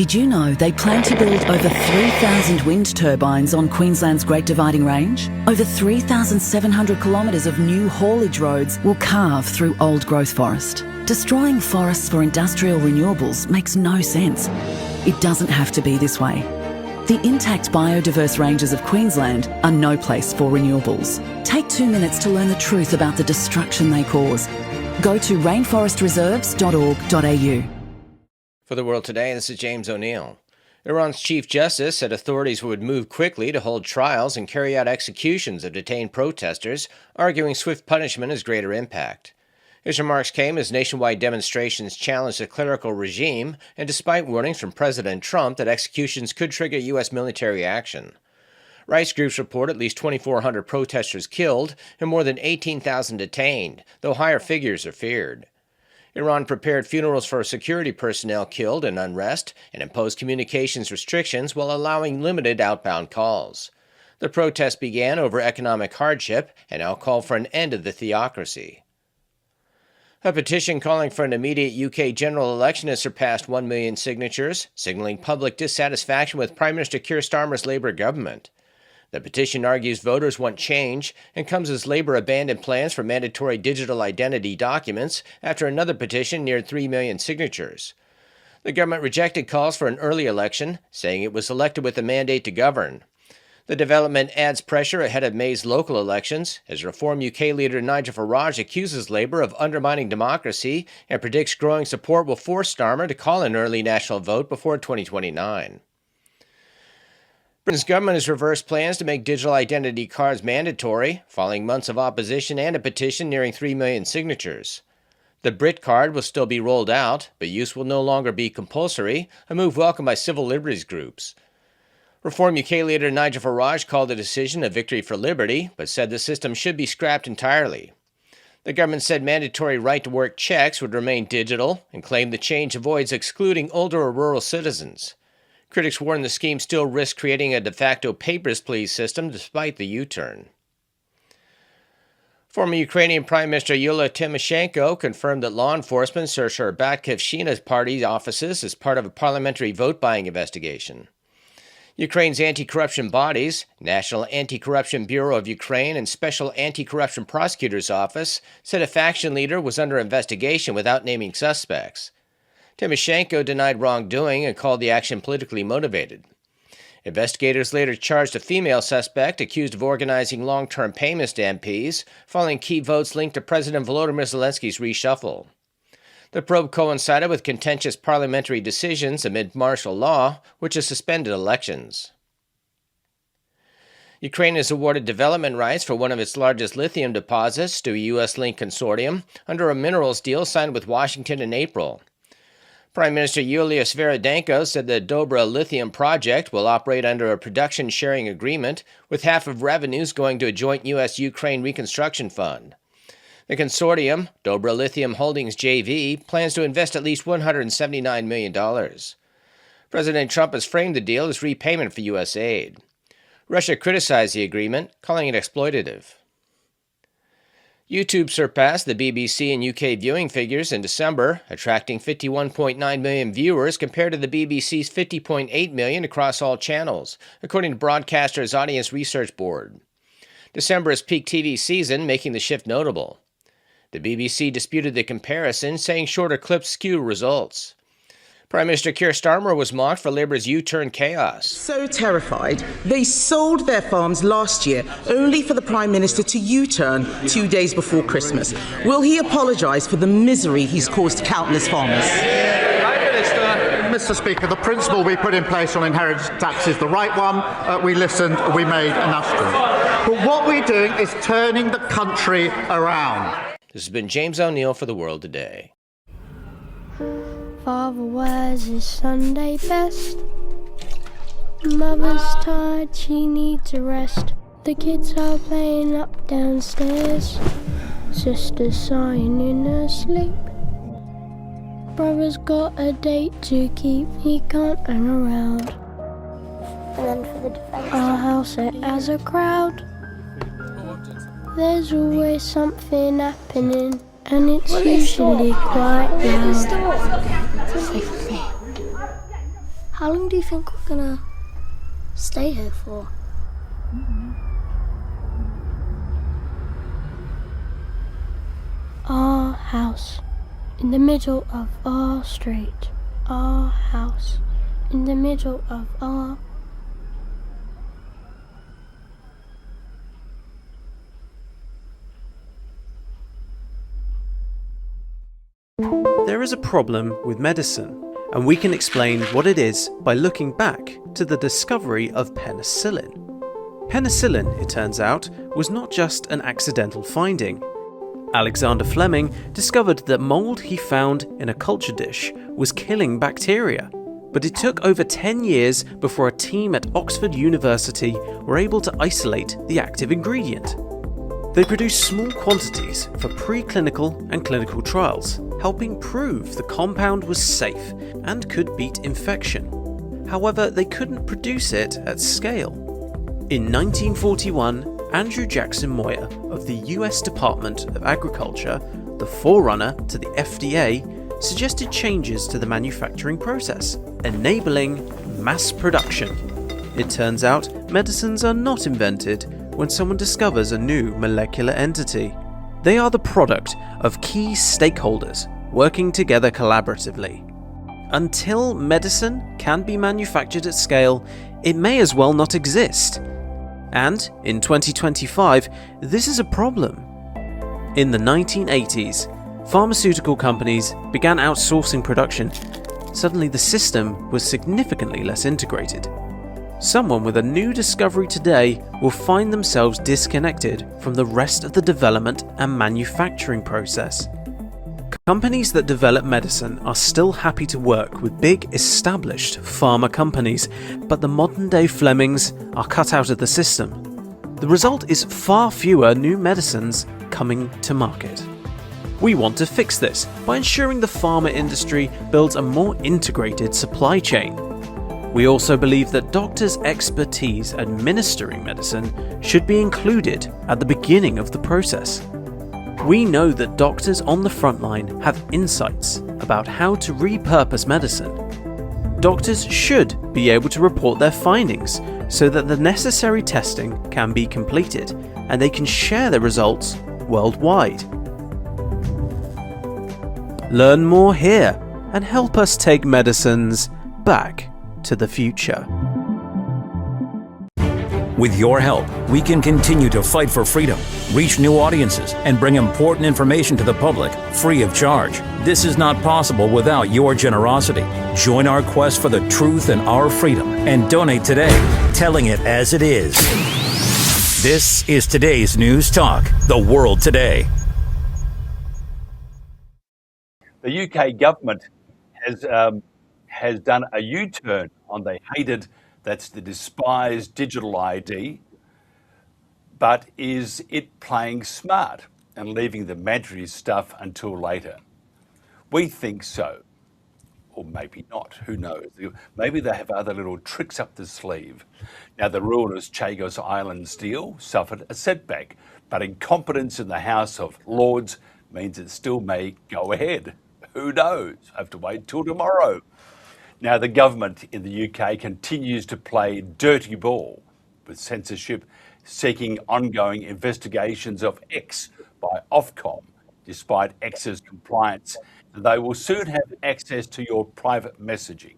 Did you know they plan to build over 3,000 wind turbines on Queensland's Great Dividing Range? Over 3,700 kilometres of new haulage roads will carve through old growth forest. Destroying forests for industrial renewables makes no sense. It doesn't have to be this way. The intact biodiverse ranges of Queensland are no place for renewables. Take 2 minutes to learn the truth about the destruction they cause. Go to rainforestreserves.org.au. For the World Today, this is James O'Neill. Iran's Chief Justice said authorities would move quickly to hold trials and carry out executions of detained protesters, arguing swift punishment has greater impact. His remarks came as nationwide demonstrations challenged the clerical regime, and despite warnings from President Trump that executions could trigger U.S. military action. Rights groups report at least 2,400 protesters killed and more than 18,000 detained, though higher figures are feared. Iran prepared funerals for security personnel killed in unrest and imposed communications restrictions while allowing limited outbound calls. The protests began over economic hardship and now call for an end of the theocracy. A petition calling for an immediate UK general election has surpassed 1 million signatures, signaling public dissatisfaction with Prime Minister Keir Starmer's Labour government. The petition argues voters want change and comes as Labour abandoned plans for mandatory digital identity documents after another petition neared 3 million signatures. The government rejected calls for an early election, saying it was elected with a mandate to govern. The development adds pressure ahead of May's local elections, as Reform UK leader Nigel Farage accuses Labour of undermining democracy and predicts growing support will force Starmer to call an early national vote before 2029. Britain's government has reversed plans to make digital identity cards mandatory, following months of opposition and a petition nearing 3 million signatures. The Brit card will still be rolled out, but use will no longer be compulsory, a move welcomed by civil liberties groups. Reform UK leader Nigel Farage called the decision a victory for liberty, but said the system should be scrapped entirely. The government said mandatory right-to-work checks would remain digital and claimed the change avoids excluding older or rural citizens. Critics warn the scheme still risks creating a de facto papers, please system despite the U-turn. Former Ukrainian Prime Minister Yulia Tymoshenko confirmed that law enforcement searched her Batькivщина party offices as part of a parliamentary vote-buying investigation. Ukraine's anti-corruption bodies, National Anti-Corruption Bureau of Ukraine and Special Anti-Corruption Prosecutor's Office, said a faction leader was under investigation without naming suspects. Tymoshenko denied wrongdoing and called the action politically motivated. Investigators later charged a female suspect accused of organizing long-term payments to MPs, following key votes linked to President Volodymyr Zelensky's reshuffle. The probe coincided with contentious parliamentary decisions amid martial law, which has suspended elections. Ukraine has awarded development rights for one of its largest lithium deposits to a U.S.-linked consortium under a minerals deal signed with Washington in April. Prime Minister Yulia Sviridenko said the Dobra lithium project will operate under a production sharing agreement, with half of revenues going to a joint U.S.-Ukraine reconstruction fund. The consortium, Dobra Lithium Holdings JV, plans to invest at least $179 million. President Trump has framed the deal as repayment for U.S. aid. Russia criticized the agreement, calling it exploitative. YouTube surpassed the BBC and UK viewing figures in December, attracting 51.9 million viewers compared to the BBC's 50.8 million across all channels, according to Broadcasters Audience Research Board. December is peak TV season, making the shift notable. The BBC disputed the comparison, saying shorter clips skew results. Prime Minister Keir Starmer was mocked for Labour's U-turn chaos. So terrified, they sold their farms last year only for the Prime Minister to U-turn 2 days before Christmas. Will he apologise for the misery he's caused countless farmers? Mr. Speaker, the principle we put in place on inheritance tax is the right one. We listened, we made an adjustment. But what we're doing is turning the country around. This has been James O'Neill for The World Today. Father wears his Sunday best. Mother's tired, she needs a rest. The kids are playing up downstairs. Sister's sighing in her sleep. Brother's got a date to keep, he can't hang around. And then for the defence, Our house it has a crowd. There's always something happening, and it's usually quite loud. How long do you think we're gonna stay here for? Our house in the middle of our street. Our house in the middle of our... There is a problem with medicine, and we can explain what it is by looking back to the discovery of penicillin. Penicillin, it turns out, was not just an accidental finding. Alexander Fleming discovered that mould he found in a culture dish was killing bacteria, but it took over 10 years before a team at Oxford University were able to isolate the active ingredient. They produced small quantities for preclinical and clinical trials, helping prove the compound was safe and could beat infection. However, they couldn't produce it at scale. In 1941, Andrew Jackson Moyer of the US Department of Agriculture, the forerunner to the FDA, suggested changes to the manufacturing process, enabling mass production. It turns out medicines are not invented when someone discovers a new molecular entity. They are the product of key stakeholders working together collaboratively. Until medicine can be manufactured at scale, it may as well not exist. And in 2025, this is a problem. In the 1980s, pharmaceutical companies began outsourcing production. Suddenly the system was significantly less integrated. Someone with a new discovery today will find themselves disconnected from the rest of the development and manufacturing process. Companies that develop medicine are still happy to work with big established pharma companies, but the modern day Flemings are cut out of the system. The result is far fewer new medicines coming to market. We want to fix this by ensuring the pharma industry builds a more integrated supply chain. We also believe that doctors' expertise administering medicine should be included at the beginning of the process. We know that doctors on the front line have insights about how to repurpose medicine. Doctors should be able to report their findings so that the necessary testing can be completed and they can share the results worldwide. Learn more here and help us take medicines back to the future. With your help, we can continue to fight for freedom, reach new audiences, and bring important information to the public free of charge. This is not possible without your generosity. Join our quest for the truth and our freedom and donate today, telling it as it is. This is today's News Talk, The World Today. The UK government has done a U-turn on the hated, that's the despised digital ID, but is it playing smart and leaving the mandatory stuff until later? We think so, or maybe not, who knows? Maybe they have other little tricks up the sleeve. Now, the ruinous Chagos Islands deal suffered a setback, but incompetence in the House of Lords means it still may go ahead. Who knows? I have to wait till tomorrow. Now, the government in the UK continues to play dirty ball with censorship, seeking ongoing investigations of X by OfCOM, despite X's compliance. They will soon have access to your private messaging.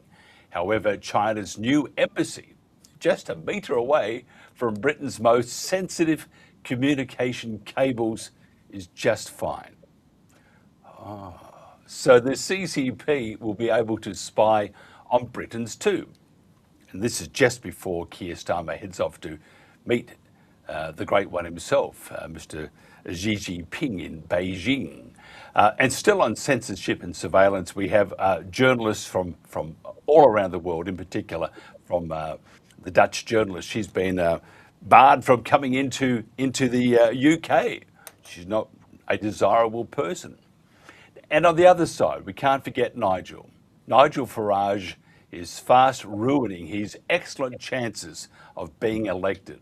However, China's new embassy, just a metre away from Britain's most sensitive communication cables, is just fine. So the CCP will be able to spy on Britons too. And this is just before Keir Starmer heads off to meet the great one himself, Mr. Xi Jinping in Beijing. And still on censorship and surveillance, we have journalists from all around the world, in particular from the Dutch journalist. She's been barred from coming into the UK. She's not a desirable person. And on the other side, we can't forget Nigel. Nigel Farage is fast ruining his excellent chances of being elected.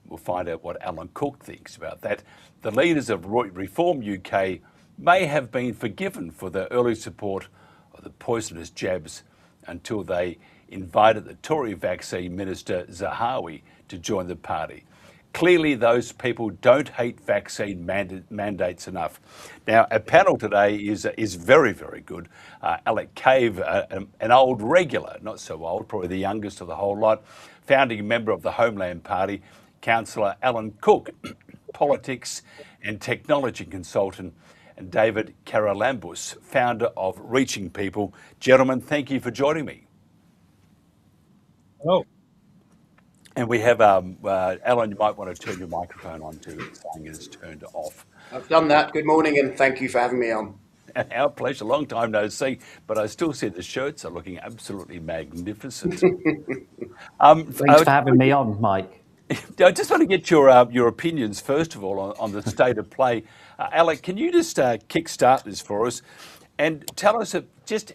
We'll find out what Alan Cook thinks about that. The leaders of Reform UK may have been forgiven for their early support of the poisonous jabs until they invited the Tory vaccine minister Zahawi to join the party. Clearly, those people don't hate vaccine mandates enough. Now, our panel today is very, very good. Alec Cave, an old regular, not so old, probably the youngest of the whole lot, founding member of the Homeland Party, Councillor Alan Cook, politics and technology consultant, and David Karalambous, founder of Reaching People. Gentlemen, thank you for joining me. Hello. And we have, Alan, you might want to turn your microphone on too, it's saying it's turned off. I've done that. Good morning, and thank you for having me on. Our pleasure. Long time no see, but I still see the shirts are looking absolutely magnificent. Thanks for having me on, Mike. I just want to get your opinions, first of all, on the state of play. Alec, can you just kick-start this for us and tell us just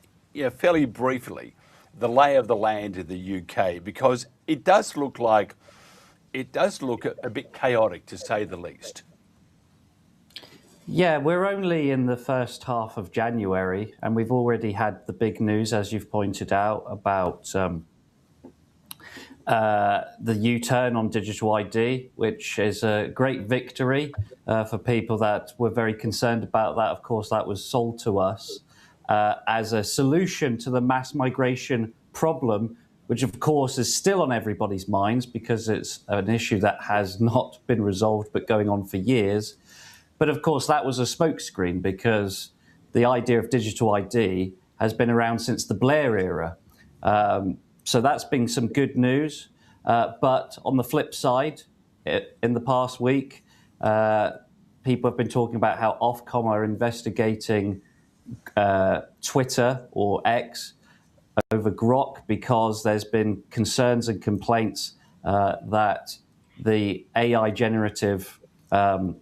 fairly briefly the lay of the land in the UK, because it does look a bit chaotic, to say the least. Yeah, we're only in the first half of January, and we've already had the big news, as you've pointed out, about the U-turn on digital ID, which is a great victory for people that were very concerned about that. Of course, that was sold to us as a solution to the mass migration problem, which of course is still on everybody's minds because it's an issue that has not been resolved but going on for years. But of course, that was a smokescreen because the idea of digital ID has been around since the Blair era. So that's been some good news. But on the flip side, in the past week, people have been talking about how OfCOM are investigating Twitter or X over Grok because there's been concerns and complaints that the AI generative that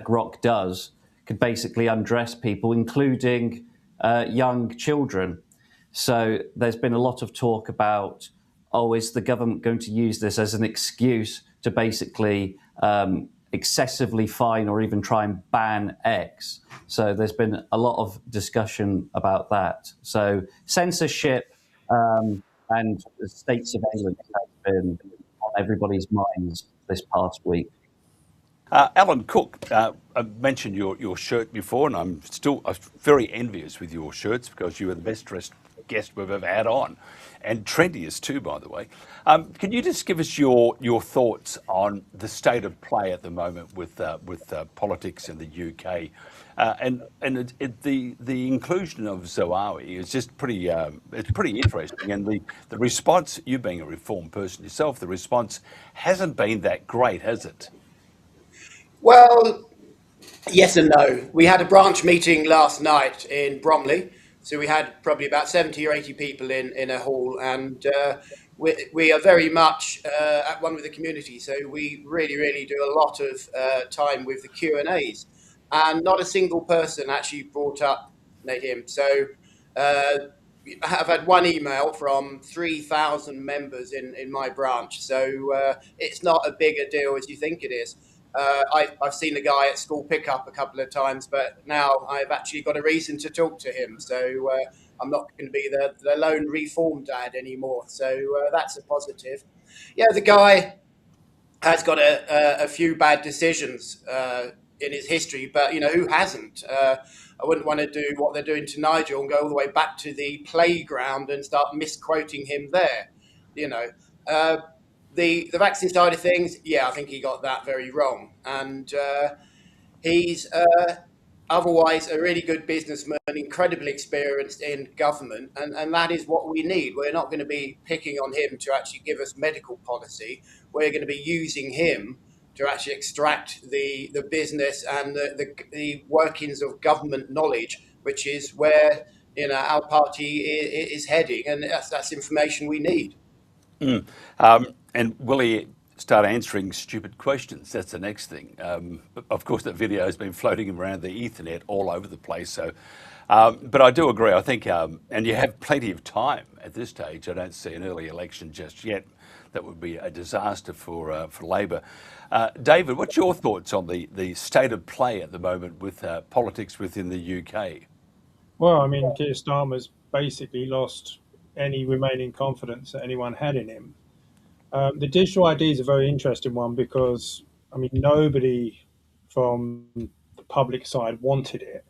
Grok does could basically undress people, including young children. So there's been a lot of talk about, is the government going to use this as an excuse to basically excessively fine or even try and ban X? So there's been a lot of discussion about that. So censorship and state surveillance has been on everybody's minds this past week. Alan Cook, I mentioned your shirt before, and I'm very envious with your shirts because you are the best dressed guest we've ever had on, and trendiest too, by the way. Can you just give us your thoughts on the state of play at the moment with politics in the UK, and the inclusion of Zahawi is just pretty interesting, and the response, you being a reformed person yourself, the response hasn't been that great, has it? Well, yes and no. We had a branch meeting last night in Bromley. So we had probably about 70 or 80 people in a hall, and we are very much at one with the community. So we really do a lot of time with the Q&As, and not a single person actually brought up him. So I have had one email from 3,000 members in my branch. So it's not a big a deal as you think it is. I've seen the guy at school pickup a couple of times, but now I've actually got a reason to talk to him. So I'm not going to be the lone reform dad anymore. So that's a positive. Yeah, the guy has got a few bad decisions in his history, but who hasn't? I wouldn't want to do what they're doing to Nigel and go all the way back to the playground and start misquoting him there. The vaccine side of things, yeah, I think he got that very wrong. And he's otherwise a really good businessman, incredibly experienced in government, and that is what we need. We're not going to be picking on him to actually give us medical policy. We're going to be using him to actually extract the business and the workings of government knowledge, which is where our party is heading, and that's information we need. And will he start answering stupid questions? That's the next thing. Of course, that video has been floating around the Ethernet all over the place. So, but I do agree. I think, and you have plenty of time at this stage. I don't see an early election just yet. That would be a disaster for Labor. David, what's your thoughts on the state of play at the moment with politics within the UK? Well, I mean, Keir Starmer's basically lost any remaining confidence that anyone had in him. The digital ID is a very interesting one because, I mean, nobody from the public side wanted it.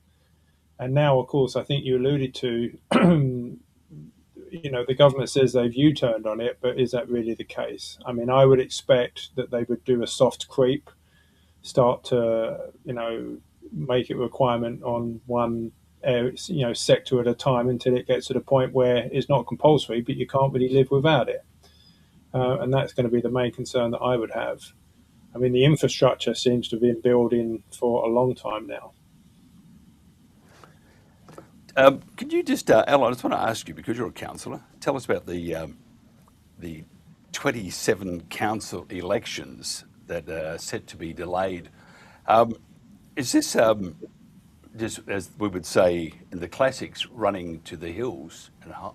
And now, of course, I think you alluded to, the government says they've U-turned on it, but is that really the case? I mean, I would expect that they would do a soft creep, start to, make it a requirement on one sector at a time until it gets to the point where it's not compulsory, but you can't really live without it. And that's going to be the main concern that I would have. I mean, the infrastructure seems to have been building for a long time now. Could you just, Alan, I just want to ask you, because you're a councillor, tell us about the 27 council elections that are set to be delayed. Is this, just as we would say in the classics, running to the hills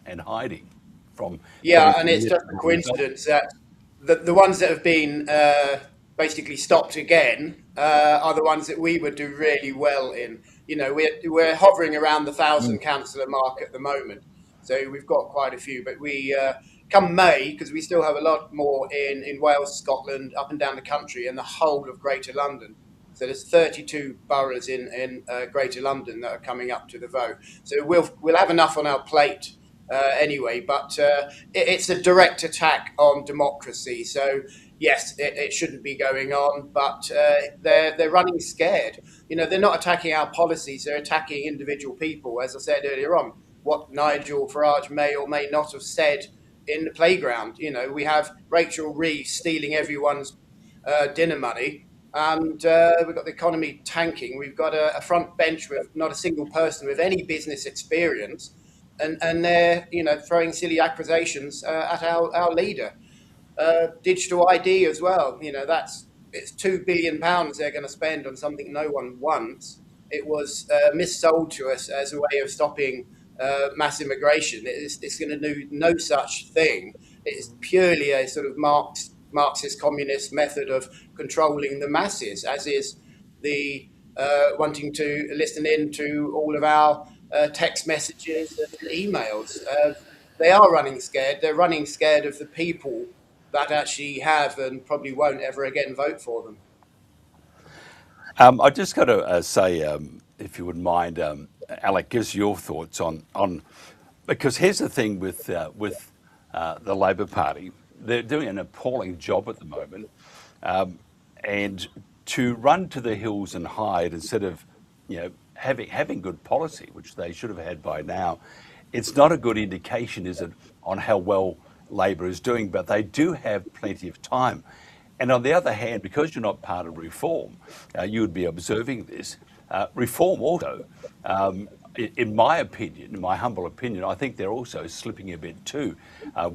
and hiding from? Yeah, and it's just a coincidence that the ones that have been basically stopped again are the ones that we would do really well in. We're hovering around the 1,000 councillor mark at the moment, so we've got quite a few. But we come May, because we still have a lot more in Wales, Scotland, up and down the country, and the whole of Greater London. So there's 32 boroughs in Greater London that are coming up to the vote. So we'll have enough on our plate anyway. But it's a direct attack on democracy. So yes, it shouldn't be going on, but they're running scared. They're not attacking our policies; they're attacking individual people. As I said earlier on, what Nigel Farage may or may not have said in the playground. We have Rachel Reeves stealing everyone's dinner money, and we've got the economy tanking. We've got a front bench with not a single person with any business experience, and they're throwing silly accusations at our leader. Digital ID as well. It's £2 billion they're going to spend on something no one wants. It was missold to us as a way of stopping mass immigration. It's going to do no such thing. It's purely a sort of Marxist communist method of controlling the masses, as is the wanting to listen in to all of our text messages and emails. They are running scared. They're running scared of the people that actually have and probably won't ever again vote for them. I just got to say, if you wouldn't mind, Alec, gives your thoughts on because here's the thing with the Labor Party. They're doing an appalling job at the moment, and to run to the hills and hide instead of having good policy, which they should have had by now, it's not a good indication, is it, on how well Labor is doing, but they do have plenty of time. And on the other hand, because you're not part of Reform, you would be observing this. Reform also, in my opinion, in my humble opinion, I think they're also slipping a bit too,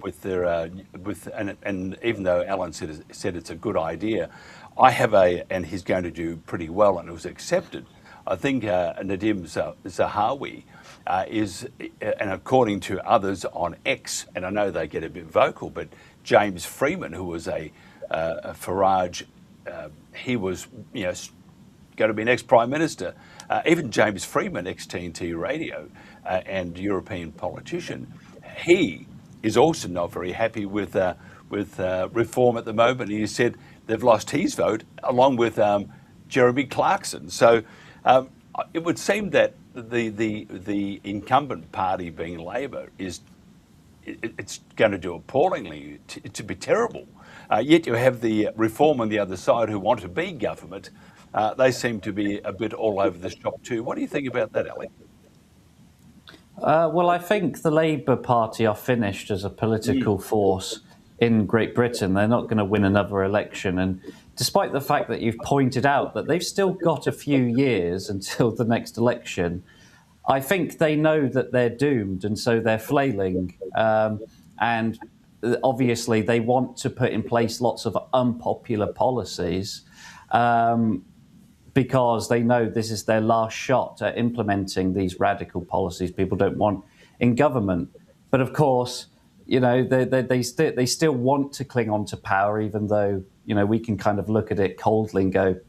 with their and even though Alan said it's a good idea, I have and he's going to do pretty well, and it was accepted. I think Nadim Zahawi is, and according to others on X, and I know they get a bit vocal, but James Freeman, who was a Farage, he was going to be next Prime Minister. Even James Freeman, ex-TNT Radio and European politician, he is also not very happy with Reform at the moment. He said they've lost his vote along with Jeremy Clarkson. So it would seem that the incumbent party, being Labor, it's going to do appallingly, to be terrible. Yet you have the Reform on the other side who want to be government. They seem to be a bit all over the shop too. What do you think about that, Ali? Well, I think the Labour Party are finished as a political force in Great Britain. They're not going to win another election. And despite the fact that you've pointed out that they've still got a few years until the next election, I think they know that they're doomed, and so they're flailing. And obviously, they want to put in place lots of unpopular policies because they know this is their last shot at implementing these radical policies people don't want in government. But of course, they still want to cling on to power, even though we can kind of look at it coldly and go,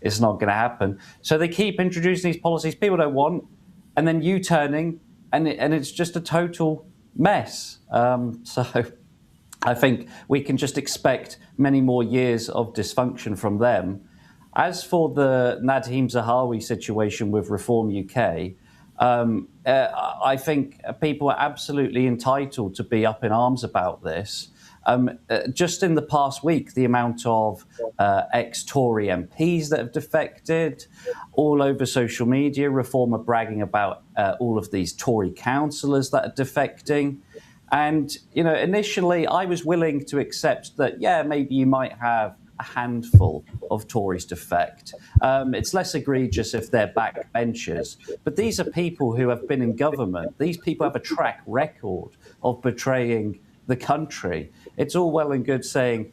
it's not going to happen. So they keep introducing these policies people don't want, and then U-turning, and it's just a total mess. So I think we can just expect many more years of dysfunction from them. As for the Nadhim Zahawi situation with Reform UK, I think people are absolutely entitled to be up in arms about this. Just in the past week, the amount of ex-Tory MPs that have defected, all over social media, Reform are bragging about all of these Tory councillors that are defecting. And, you know, initially I was willing to accept that, yeah, maybe you might have a handful of Tories defect. It's less egregious if they're backbenchers. But these are people who have been in government. These people have a track record of betraying the country. It's all well and good saying,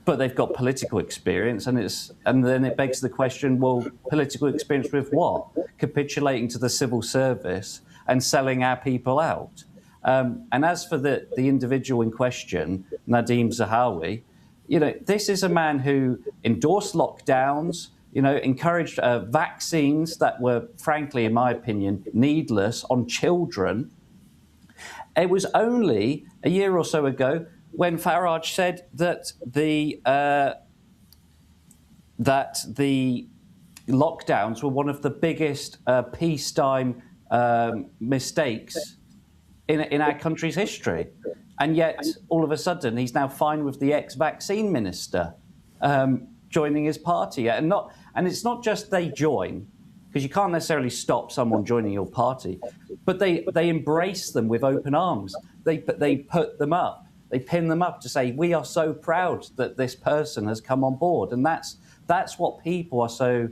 but they've got political experience, and then it begs the question, well, political experience with what? Capitulating to the civil service and selling our people out. And as for the individual in question, Nadhim Zahawi, you know, this is a man who endorsed lockdowns, you know, encouraged vaccines that were, frankly, in my opinion, needless on children. It was only a year or so ago when Farage said that the lockdowns were one of the biggest peacetime mistakes in our country's history. And yet, all of a sudden, he's now fine with the ex-vaccine minister joining his party. And it's not just they join, because you can't necessarily stop someone joining your party, but they embrace them with open arms. They put them up. They pin them up to say, we are so proud that this person has come on board. And that's what people are so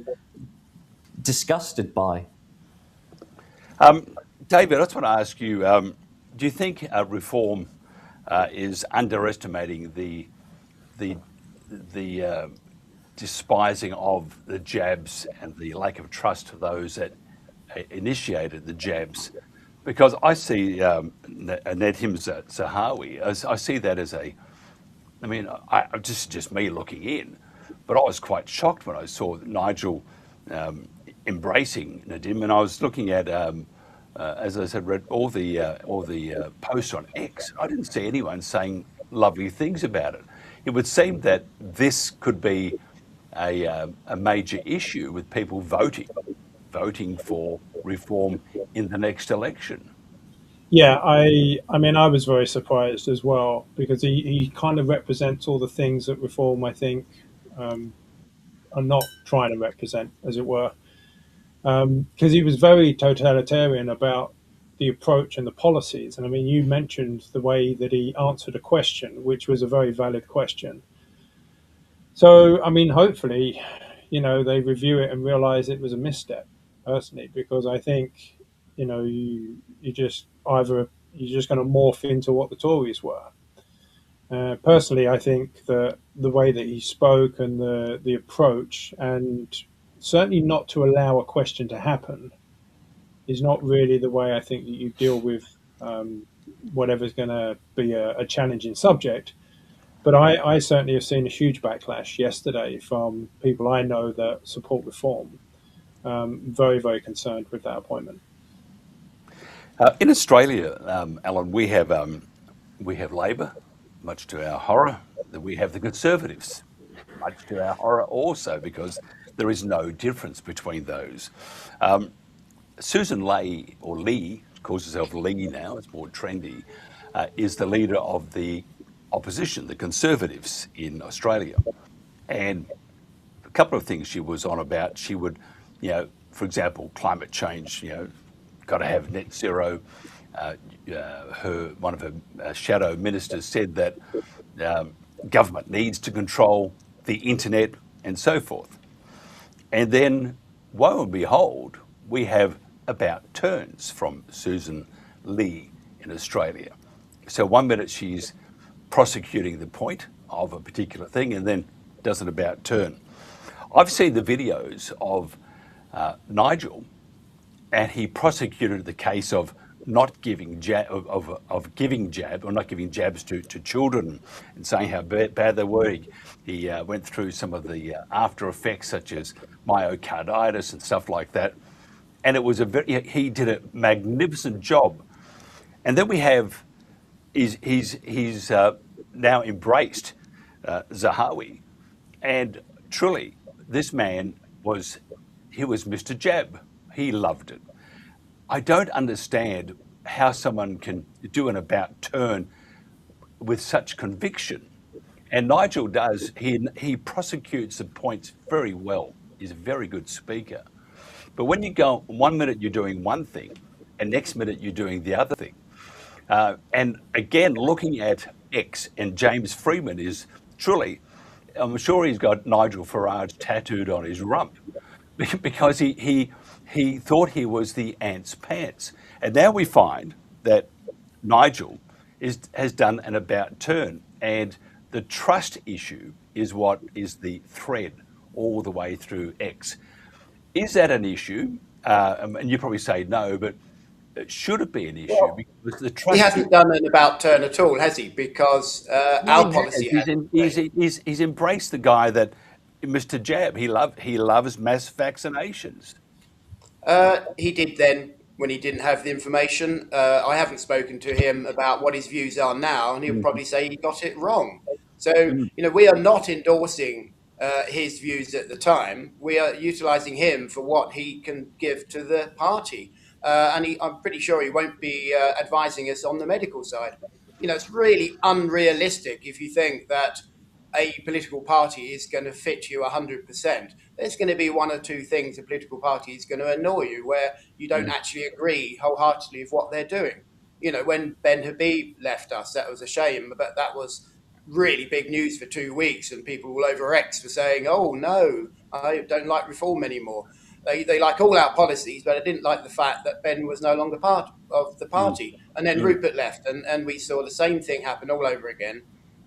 disgusted by. David, I just want to ask you, do you think Reform is underestimating the despising of the jabs and the lack of trust of those that initiated the jabs? Because I see Nadhim Zahawi, I see that as just me looking in, but I was quite shocked when I saw Nigel embracing Nadhim, and I was looking at, as I said, read all the posts on X. I didn't see anyone saying lovely things about it. It would seem that this could be a major issue with people voting for Reform in the next election. Yeah, I mean, I was very surprised as well, because he kind of represents all the things that Reform, I think, are not trying to represent, as it were. Because he was very totalitarian about the approach and the policies. And I mean, you mentioned the way that he answered a question, which was a very valid question. So, I mean, hopefully, you know, they review it and realize it was a misstep, personally, because I think, you know, you're just going to morph into what the Tories were. Personally, I think that the way that he spoke and the approach, and certainly not to allow a question to happen, is not really the way I think that you deal with whatever's going to be a challenging subject. But I certainly have seen a huge backlash yesterday from people I know that support Reform. Very, very concerned with that appointment. In Australia, Alan, we have Labor, much to our horror. We have the Conservatives, much to our horror also, because there is no difference between those. Susan Lee, or Lee, calls herself Lee now, it's more trendy, is the leader of the opposition, the Conservatives in Australia. And a couple of things she was on about. She would, you know, for example, climate change, you know, got to have net zero. One of her shadow ministers said that government needs to control the internet and so forth. And then, woe and behold, we have about turns from Susan Lee in Australia. So 1 minute she's prosecuting the point of a particular thing, and then does an about turn. I've seen the videos of Nigel, and he prosecuted the case of not giving giving jabs to children and saying how bad they were. He went through some of the after effects, such as myocarditis and stuff like that. And it was he did a magnificent job. And then we have he's now embraced Zahawi, and truly, this man was Mr. Jab. He loved it. I don't understand how someone can do an about turn with such conviction. And Nigel does. He prosecutes the points very well. He's a very good speaker. But when you go 1 minute you're doing one thing, and next minute you're doing the other thing. And again, looking at X and James Freeman is truly, I'm sure he's got Nigel Farage tattooed on his rump because he thought he was the ant's pants. And now we find that Nigel has done an about turn, and the trust issue is what is the thread all the way through X. Is that an issue? And you probably say no, but should it be an issue? Well, because the trust he hasn't done an about turn at all, has he? Because our policy he's embraced the guy that Mr. Jab. He loves mass vaccinations. He did then when he didn't have the information. I haven't spoken to him about what his views are now, and he'll probably say he got it wrong. So, we are not endorsing his views at the time. We are utilising him for what he can give to the party. And I'm pretty sure he won't be advising us on the medical side. It's really unrealistic if you think that a political party is going to fit you 100%. There's going to be one or two things a political party is going to annoy you where you don't actually agree wholeheartedly with what they're doing. When Ben Habib left us, that was a shame, but that was really big news for 2 weeks, and people all over X were saying, oh no, I don't like reform anymore. They like all our policies, but I didn't like the fact that Ben was no longer part of the party. And then Rupert left, and we saw the same thing happen all over again.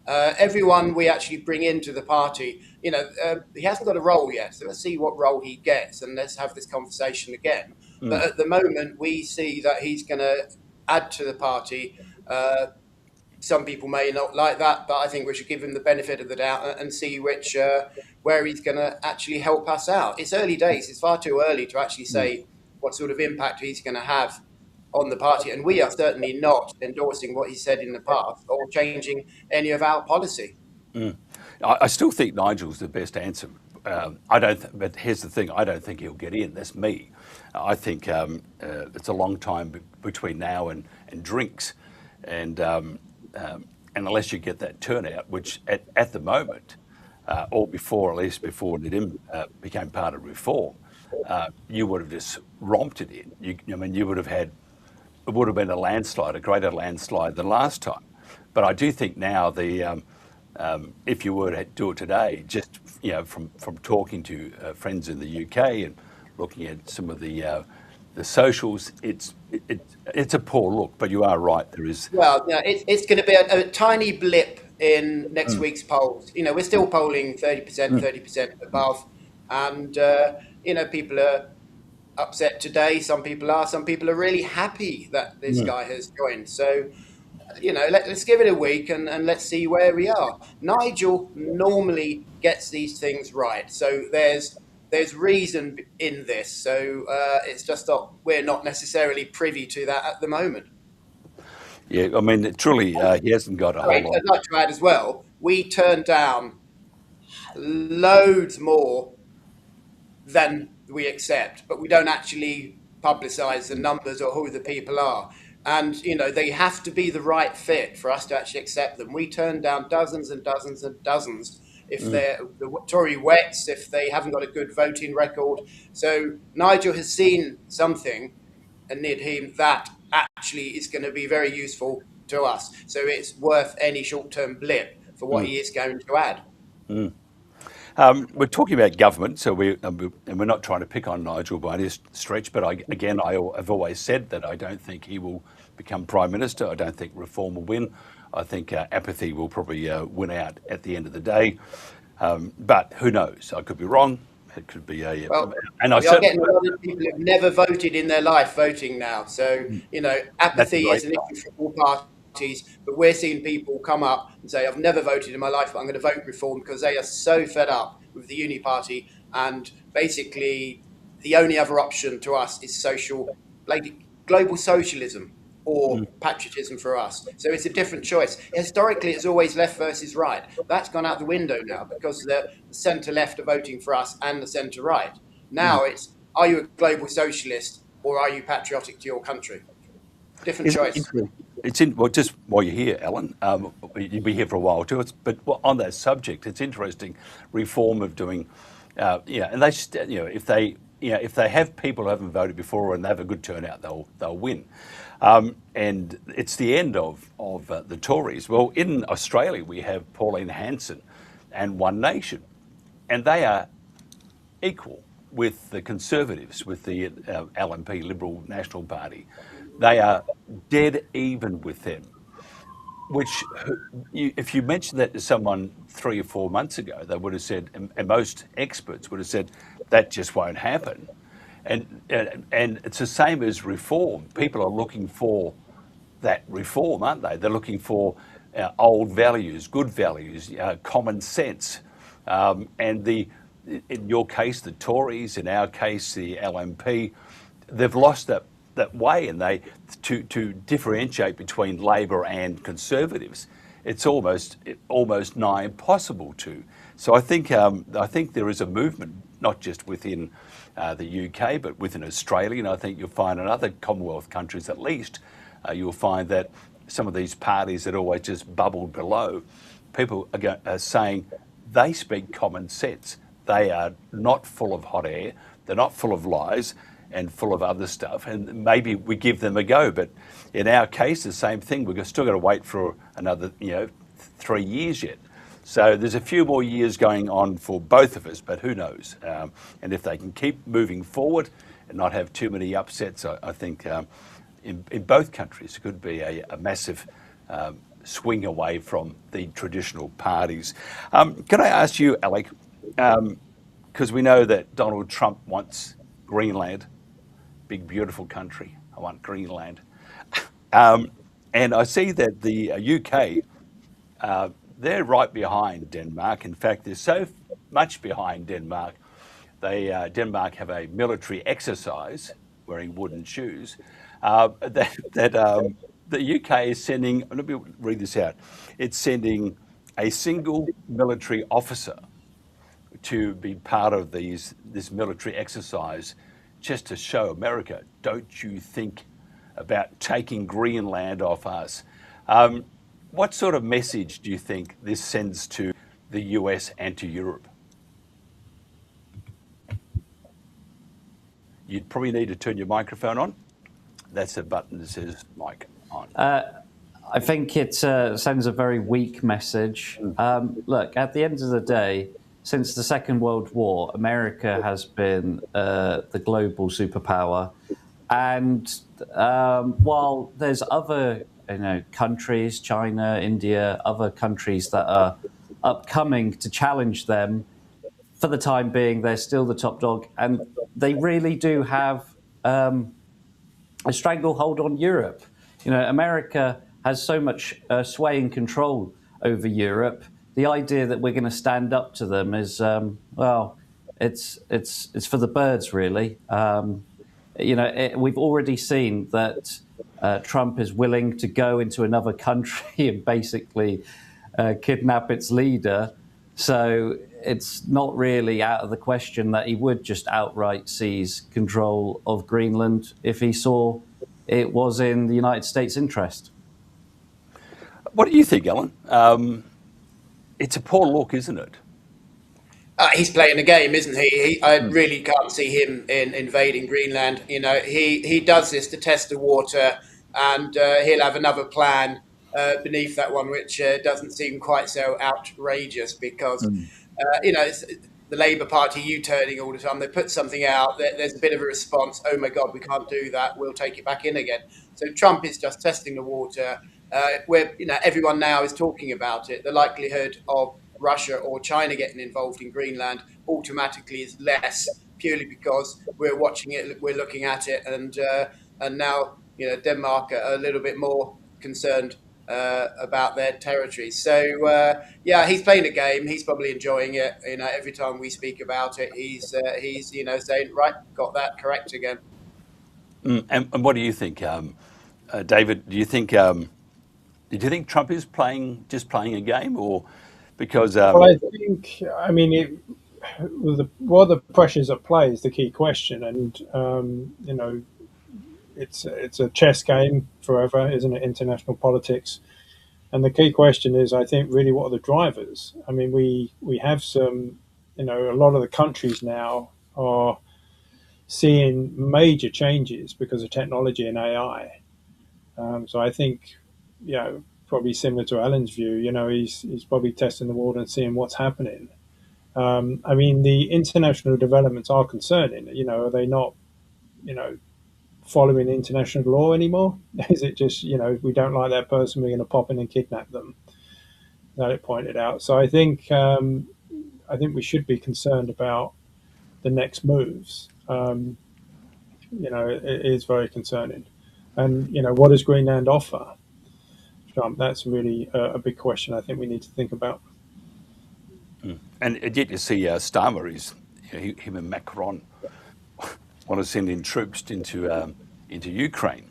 Everyone we actually bring into the party, he hasn't got a role yet, so let's see what role he gets, and let's have this conversation again. But at the moment, we see that he's going to add to the party. Some people may not like that, but I think we should give him the benefit of the doubt and see where he's going to actually help us out. It's early days. It's far too early to actually say what sort of impact he's going to have on the party. And we are certainly not endorsing what he said in the past or changing any of our policy. I still think Nigel's the best answer. But here's the thing, I don't think he'll get in. That's me. I think it's a long time between now and drinks. And unless you get that turnout, which at the moment, or at least before Nadim became part of reform, you would have just romped it in. You would have it would have been a greater landslide than last time. But I do think now if you were to do it today, just from talking to friends in the UK and looking at some of the socials, it's a poor look. But you are right, there is. Well, it's going to be a tiny blip in next week's polls. We're still polling 30% above, and people are upset today. Some people are really happy that this guy has joined. So, let's give it a week and let's see where we are. Nigel normally gets these things right, so there's reason in this. So it's just that we're not necessarily privy to that at the moment. Yeah, I mean, truly, he hasn't got a whole lot. I'd like to add as well, we turned down loads more than we accept, but we don't actually publicise the numbers or who the people are. And, they have to be the right fit for us to actually accept them. We turned down dozens and dozens and dozens if they're the Tory wets, if they haven't got a good voting record. So Nigel has seen something, and Nadim, that actually is going to be very useful to us. So it's worth any short-term blip for what he is going to add. We're talking about government, so we're not trying to pick on Nigel by any stretch, but I have always said that I don't think he will become Prime Minister. I don't think reform will win. I think apathy will probably win out at the end of the day. But who knows? I could be wrong. It could be a... and we are getting a lot of people who've never voted in their life voting now. So, apathy is an issue for all parties. But we're seeing people come up and say, I've never voted in my life, but I'm going to vote reform, because they are so fed up with the Uni Party. And basically, the only other option to us is global socialism. or patriotism for us. So it's a different choice. Historically, it's always left versus right. That's gone out the window now because the centre-left are voting for us and the centre-right. Now it's, are you a global socialist or are you patriotic to your country? Different choice. Well, just while you're here, Alan, you'll be here for a while too. But on that subject, it's interesting. Reform of doing, and they, if they have people who haven't voted before and they have a good turnout, they'll win. And it's the end of the Tories. Well, in Australia, we have Pauline Hanson and One Nation, and they are equal with the Conservatives, with the LNP, Liberal National Party. They are dead even with them, which if you mentioned that to someone 3 or 4 months ago, they would have said, and most experts would have said, that just won't happen. And it's the same as reform. People are looking for that reform, aren't they? They're looking for old values, good values, common sense. And in your case, the Tories, in our case, the LNP, they've lost that way, and they to differentiate between Labor and Conservatives, it's almost nigh impossible to. So I think there is a movement, not just within the UK, but within Australia, and I think you'll find in other Commonwealth countries at least, you'll find that some of these parties that always just bubbled below, people are saying they speak common sense. They are not full of hot air. They're not full of lies and full of other stuff, and maybe we give them a go. But in our case, the same thing. We've still got to wait for another 3 years yet. So there's a few more years going on for both of us, but who knows? And if they can keep moving forward and not have too many upsets, I think in both countries it could be a massive swing away from the traditional parties. Can I ask you, Alec, because we know that Donald Trump wants Greenland, big beautiful country. I want Greenland. And I see that the UK, they're right behind Denmark. In fact, they're so much behind Denmark. Denmark have a military exercise wearing wooden shoes that the UK is sending. Let me read this out. It's sending a single military officer to be part of this military exercise, just to show America, don't you think about taking Greenland off us? What sort of message do you think this sends to the US and to Europe? You'd probably need to turn your microphone on. That's a button that says mic on. I think it sends a very weak message. Look, at the end of the day, since the Second World War, America has been the global superpower. And while there's other countries, China, India, other countries that are upcoming to challenge them, for the time being, they're still the top dog. And they really do have a stranglehold on Europe. America has so much sway and control over Europe. The idea that we're going to stand up to them is, it's for the birds, really. We've already seen that Trump is willing to go into another country and basically kidnap its leader. So it's not really out of the question that he would just outright seize control of Greenland if he saw it was in the United States' interest. What do you think, Alan? It's a poor look, isn't it? He's playing a game, isn't he? I really can't see him invading Greenland. He does this to test the water, and he'll have another plan beneath that one, which doesn't seem quite so outrageous because, it's the Labour Party U-turning all the time. They put something out, there's a bit of a response. Oh my God, we can't do that. We'll take it back in again. So Trump is just testing the water. Where everyone now is talking about it. The likelihood of Russia or China getting involved in Greenland automatically is less, purely because we're watching it, we're looking at it, and now Denmark are a little bit more concerned about their territory. So he's playing a game. He's probably enjoying it. Every time we speak about it, he's saying, right, got that correct again. And what do you think, David, do you think Trump is just playing a game, or because Well, I think, I mean, what the pressures at play is the key question, and it's a chess game forever, isn't it? International politics, and the key question is, I think, really, what are the drivers? I mean, we have some, a lot of the countries now are seeing major changes because of technology and AI. So I think, probably similar to Alan's view, he's probably testing the water and seeing what's happening. I mean, the international developments are concerning. Are they not, following international law anymore? Is it just, we don't like that person, we're going to pop in and kidnap them? That it pointed out. So I think we should be concerned about the next moves. It is very concerning. And, what does Greenland offer Trump? That's really a big question I think we need to think about. And yet you see Starmer, him and Macron want to send in troops into Ukraine,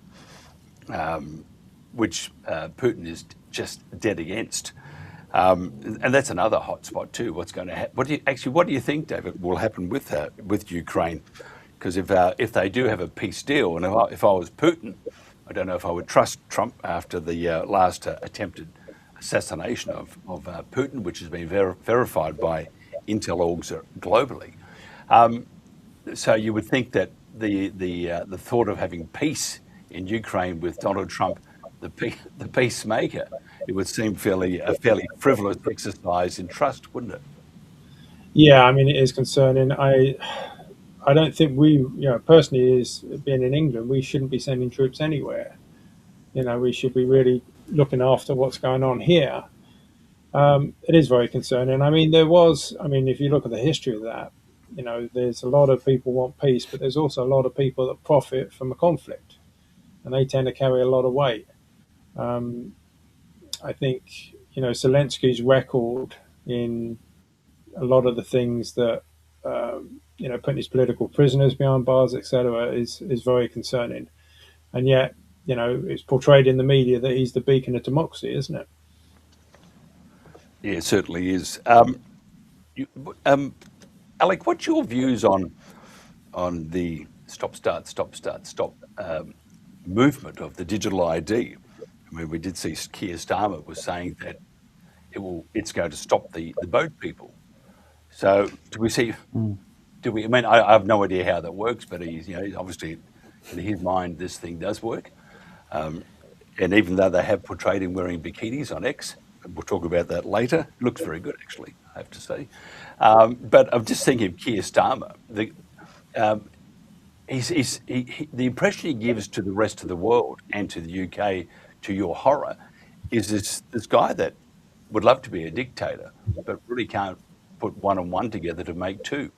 which Putin is just dead against. And that's another hot spot too. What's going to happen? What do you think, David, will happen with Ukraine? Because if they do have a peace deal, and if I was Putin, I don't know if I would trust Trump after the last attempted assassination of Putin, which has been verified by intel orgs globally. So you would think that the thought of having peace in Ukraine with Donald Trump, the peacemaker, it would seem a fairly frivolous exercise in trust, wouldn't it? Yeah, I mean, it is concerning. I don't think we, personally, is being in England, we shouldn't be sending troops anywhere. We should be really looking after what's going on here. It is very concerning. I mean, if you look at the history of that, there's a lot of people want peace, but there's also a lot of people that profit from a conflict, and they tend to carry a lot of weight. I think, Zelensky's record in a lot of the things that, putting his political prisoners behind bars, etc., is very concerning. And yet, it's portrayed in the media that he's the beacon of democracy, isn't it? Yeah, it certainly is. Alec, what's your views on the stop movement of the digital ID? I mean, we did see Keir Starmer was saying that it's going to stop the boat people. So do we see? Do we? I mean, I have no idea how that works, but he's obviously in his mind this thing does work. And even though they have portrayed him wearing bikinis on X, we'll talk about that later. It looks very good, actually, I have to say. But I'm just thinking of Keir Starmer. The impression he gives to the rest of the world and to the UK, to your horror, is this guy that would love to be a dictator, but really can't put one and one together to make two.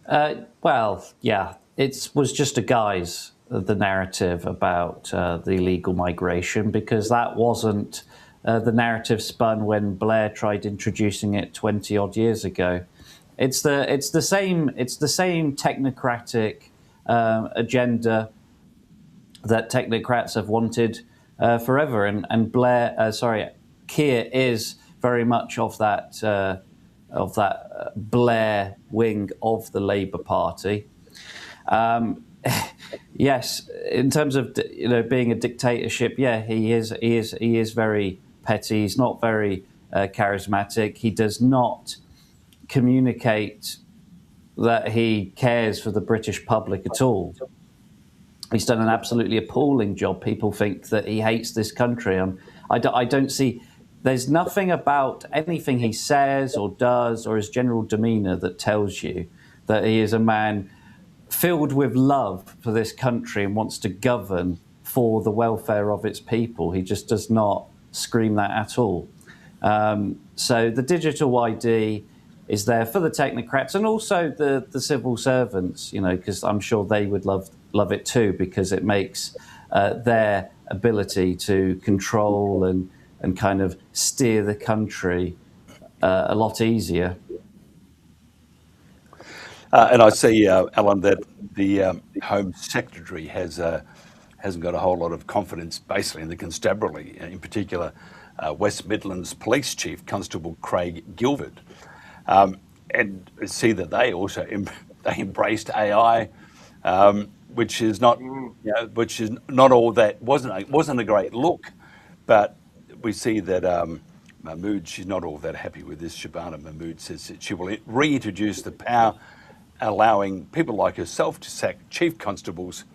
Well, yeah, it was just a guise, the narrative about the illegal migration, because that wasn't the narrative spun when Blair tried introducing it 20 odd years ago. It's the same technocratic agenda that technocrats have wanted forever, and Keir is very much of that Blair wing of the Labour Party. Yes, in terms of being a dictatorship, yeah, he is very petty. He's not very charismatic. He does not communicate that he cares for the British public at all. He's done an absolutely appalling job. People think that he hates this country. I don't see. There's nothing about anything he says or does or his general demeanour that tells you that he is a man filled with love for this country and wants to govern for the welfare of its people. He just does not scream that at all. So the digital ID is there for the technocrats and also the civil servants, because I'm sure they would love it too, because it makes their ability to control and kind of steer the country a lot easier. And I see, Alan, that the Home Secretary has hasn't got a whole lot of confidence, basically, in the constabulary, in particular, West Midlands Police Chief Constable Craig Gilford, and see that they also they embraced AI, which is not, which is not all that wasn't a great look, but we see that Mahmood, she's not all that happy with this. Shabana Mahmood says that she will reintroduce the power, allowing people like herself to sack chief constables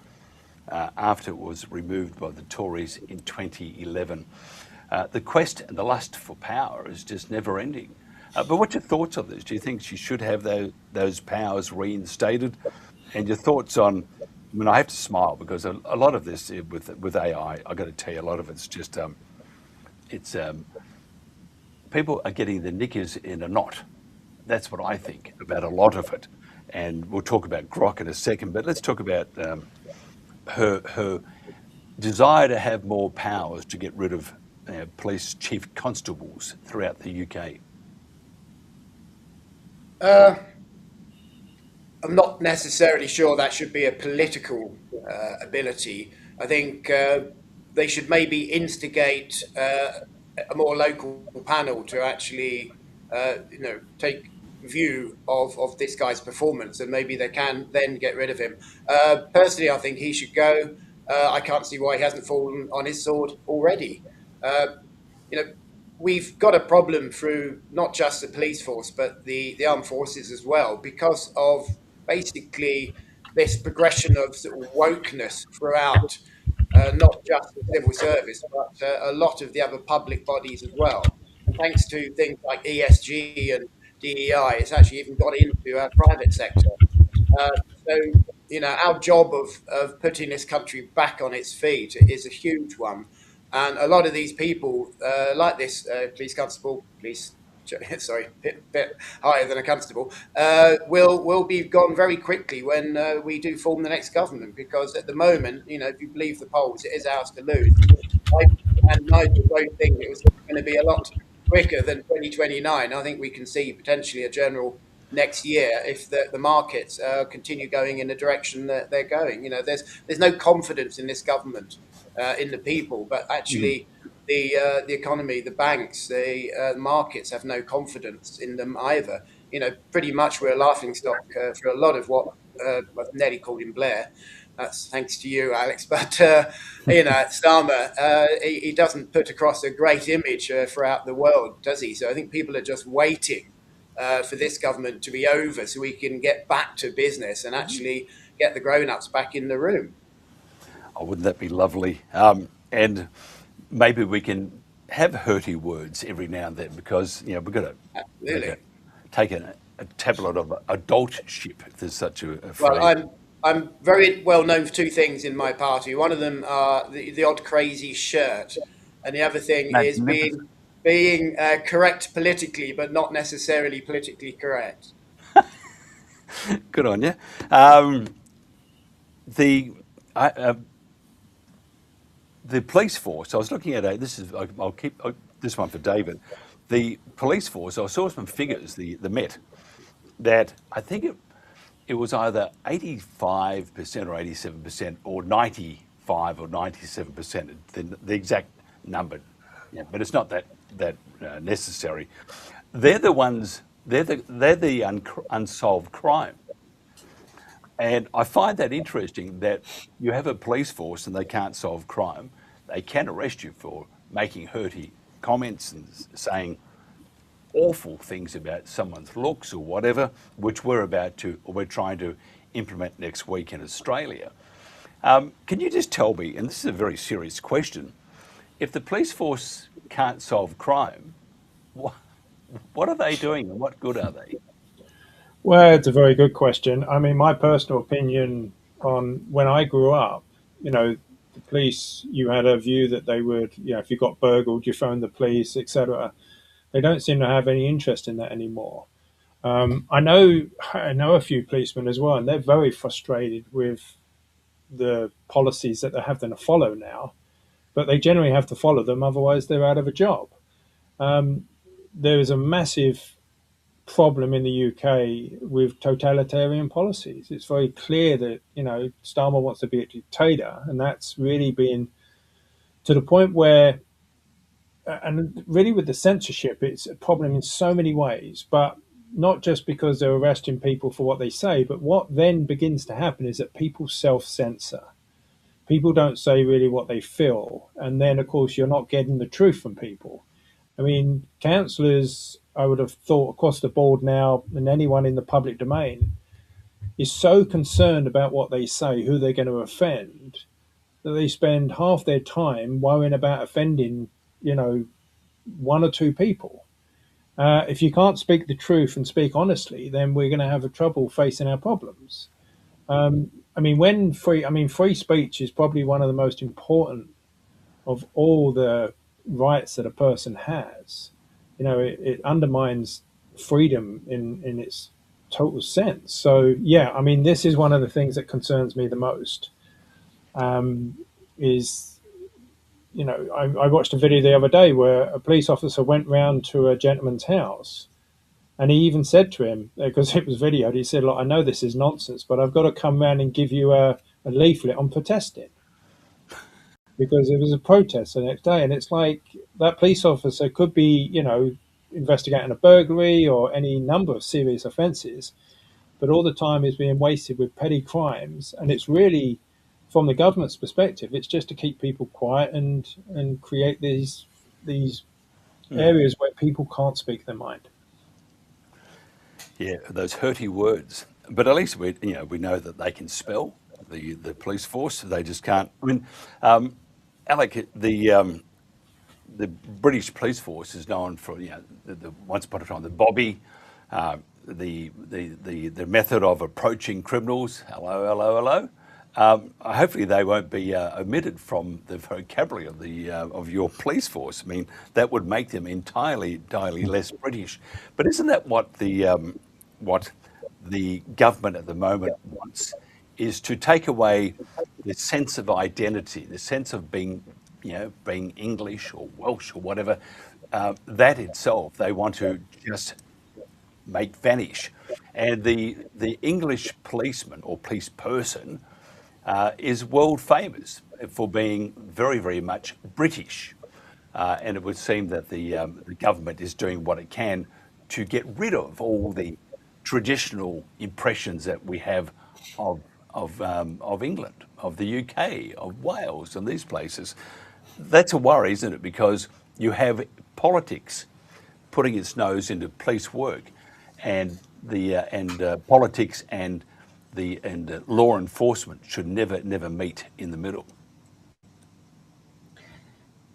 after it was removed by the Tories in 2011. The quest and the lust for power is just never ending. But what's your thoughts on this? Do you think she should have those powers reinstated? And your thoughts on, I mean, I have to smile because a lot of this with AI, I've got to tell you, a lot of it's just, people are getting their knickers in a knot. That's what I think about a lot of it. And we'll talk about Grok in a second, but let's talk about her desire to have more powers to get rid of police chief constables throughout the UK. I'm not necessarily sure that should be a political ability. I think they should maybe instigate a more local panel to actually, take view of this guy's performance, and maybe they can then get rid of him. Personally, I think he should go. I can't see why he hasn't fallen on his sword already. We've got a problem through not just the police force, but the armed forces as well, because of basically this progression of sort of wokeness throughout, not just the civil service, but a lot of the other public bodies as well. And thanks to things like ESG and DEI, it's actually even got into our private sector. Our job of putting this country back on its feet is a huge one. And a lot of these people, like this police constable, sorry, bit higher than a constable, will be gone very quickly when we do form the next government. Because at the moment, if you believe the polls, it is ours to lose. And Nigel both think it was going to be a lot quicker than 2029. I think we can see potentially a general next year if the markets continue going in the direction that they're going. There's no confidence in this government, in the people, but actually the economy, the banks, the markets have no confidence in them either. Pretty much we're a laughingstock for a lot of what Nelly called him Blair. That's thanks to you, Alex. But Starmer, he doesn't put across a great image throughout the world, does he? So I think people are just waiting for this government to be over so we can get back to business and actually get the grown-ups back in the room. Oh, wouldn't that be lovely? And maybe we can have hurty words every now and then, because we've got to take a tablet of adultship, if there's such a phrase. Well, I'm very well known for two things in my party. One of them are the odd crazy shirt, and the other thing is being correct politically, but not necessarily politically correct. Good on you. The police force, I was looking at I'll keep this one for David. The police force, I saw some figures, the Met, that I think it was either 85% or 87% or 95 or 97%, the exact number, but it's not that necessary. They're the ones, they're the unsolved crime. And I find that interesting that you have a police force and they can't solve crime. They can arrest you for making hurty comments and saying awful things about someone's looks or whatever, which we're trying to implement next week in Australia. Can you just tell me, and this is a very serious question, if the police force can't solve crime, what are they doing and what good are they? Well, it's a very good question. I mean, my personal opinion on when I grew up, the police, you had a view that they would, if you got burgled, you phoned the police, etc. They don't seem to have any interest in that anymore. I know a few policemen as well, and they're very frustrated with the policies that they're having to follow now, but they generally have to follow them, otherwise they're out of a job. There is a massive problem in the UK with totalitarian policies. It's very clear that, Starmer wants to be a dictator, and that's really been to the point where, and really with the censorship, it's a problem in so many ways, but not just because they're arresting people for what they say, but what then begins to happen is that people self-censor. People don't say really what they feel, and then, of course, you're not getting the truth from people. I mean, councillors, I would have thought across the board now, and anyone in the public domain, is so concerned about what they say, who they're going to offend, that they spend half their time worrying about offending, one or two people. If you can't speak the truth and speak honestly, then we're going to have a trouble facing our problems. Free speech is probably one of the most important of all the rights that a person has. It undermines freedom in its total sense. So, this is one of the things that concerns me the most. I watched a video the other day where a police officer went round to a gentleman's house, and he even said to him, because it was videoed, he said, "Look, I know this is nonsense, but I've got to come round and give you a leaflet on protesting." Because it was a protest the next day. And it's like that police officer could be, investigating a burglary or any number of serious offences, but all the time is being wasted with petty crimes. And it's really, from the government's perspective, it's just to keep people quiet and create these areas where people can't speak their mind. Yeah, those hurty words. But at least we know that they can spell, the police force. They just can't. I mean, Alec, the British police force is known for the once upon a time the Bobby, the method of approaching criminals. Hello, hello, hello. Hopefully they won't be omitted from the vocabulary of your police force. I mean, that would make them entirely less British. But isn't that what the government at the moment wants? Is to take away the sense of identity, the sense of being English or Welsh or whatever. That itself, they want to just make vanish. And the English policeman or police person is world famous for being very, very much British. And it would seem that the government is doing what it can to get rid of all the traditional impressions that we have of England, of the UK, of Wales, and these places. That's a worry, isn't it? Because you have politics putting its nose into police work, and politics and law enforcement should never meet in the middle.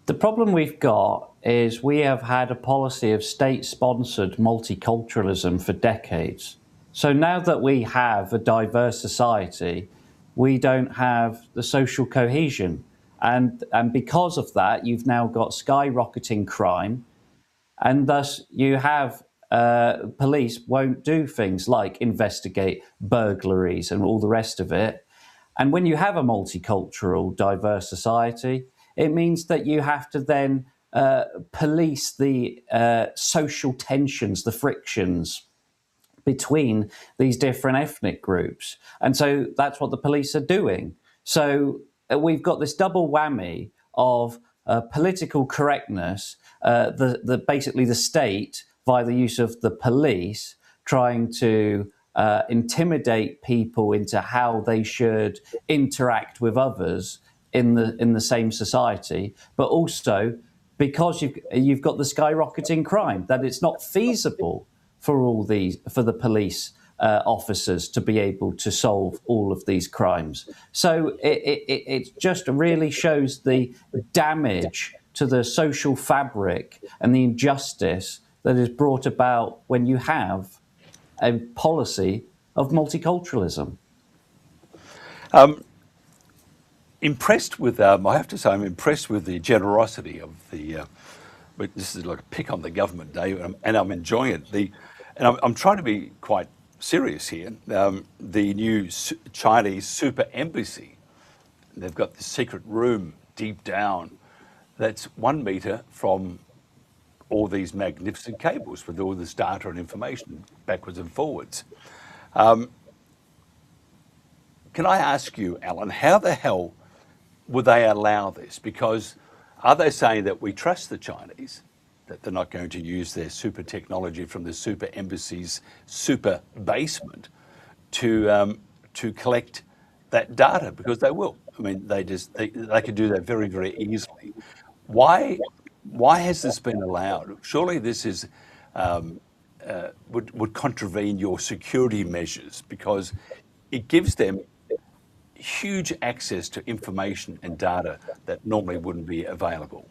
The problem we've got is we have had a policy of state-sponsored multiculturalism for decades. So now that we have a diverse society, we don't have the social cohesion. And because of that, you've now got skyrocketing crime. And thus you have police won't do things like investigate burglaries and all the rest of it. And when you have a multicultural, diverse society, it means that you have to then police the social tensions, the frictions between these different ethnic groups. And so that's what the police are doing. So we've got this double whammy of political correctness, basically the state, via the use of the police, trying to intimidate people into how they should interact with others in the same society, but also because you've got the skyrocketing crime, that it's not feasible for the police officers to be able to solve all of these crimes. So it just really shows the damage to the social fabric and the injustice that is brought about when you have a policy of multiculturalism. Impressed with, I have to say, I'm impressed with the generosity of but this is like a pick on the government, Dave, and I'm enjoying it. And I'm trying to be quite serious here. The new Chinese super embassy, they've got this secret room deep down that's 1 metre from all these magnificent cables with all this data and information backwards and forwards. Can I ask you, Alan, how the hell would they allow this? Because are they saying that we trust the Chinese, that they're not going to use their super technology from the super embassy's super basement to collect that data? Because they will. I mean, they could do that very, very easily. Why has this been allowed? Surely this is would contravene your security measures, because it gives them huge access to information and data that normally wouldn't be available.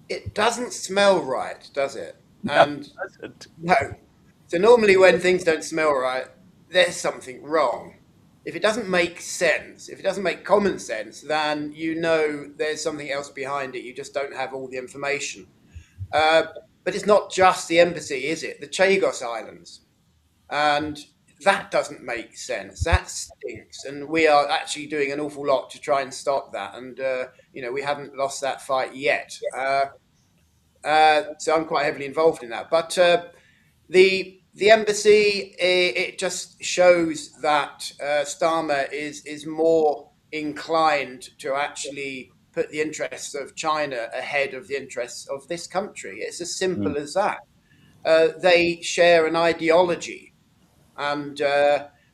It doesn't smell right, does it? And no. So normally when things don't smell right, there's something wrong. If it doesn't make sense, if it doesn't make common sense, then you know there's something else behind it. You just don't have all the information. But it's not just the embassy, is it? The Chagos Islands. And that doesn't make sense. That stinks. And we are actually doing an awful lot to try and stop that. And, we haven't lost that fight yet. So I'm quite heavily involved in that. But the embassy, it just shows that Starmer is more inclined to actually put the interests of China ahead of the interests of this country. It's as simple as that. They share an ideology. And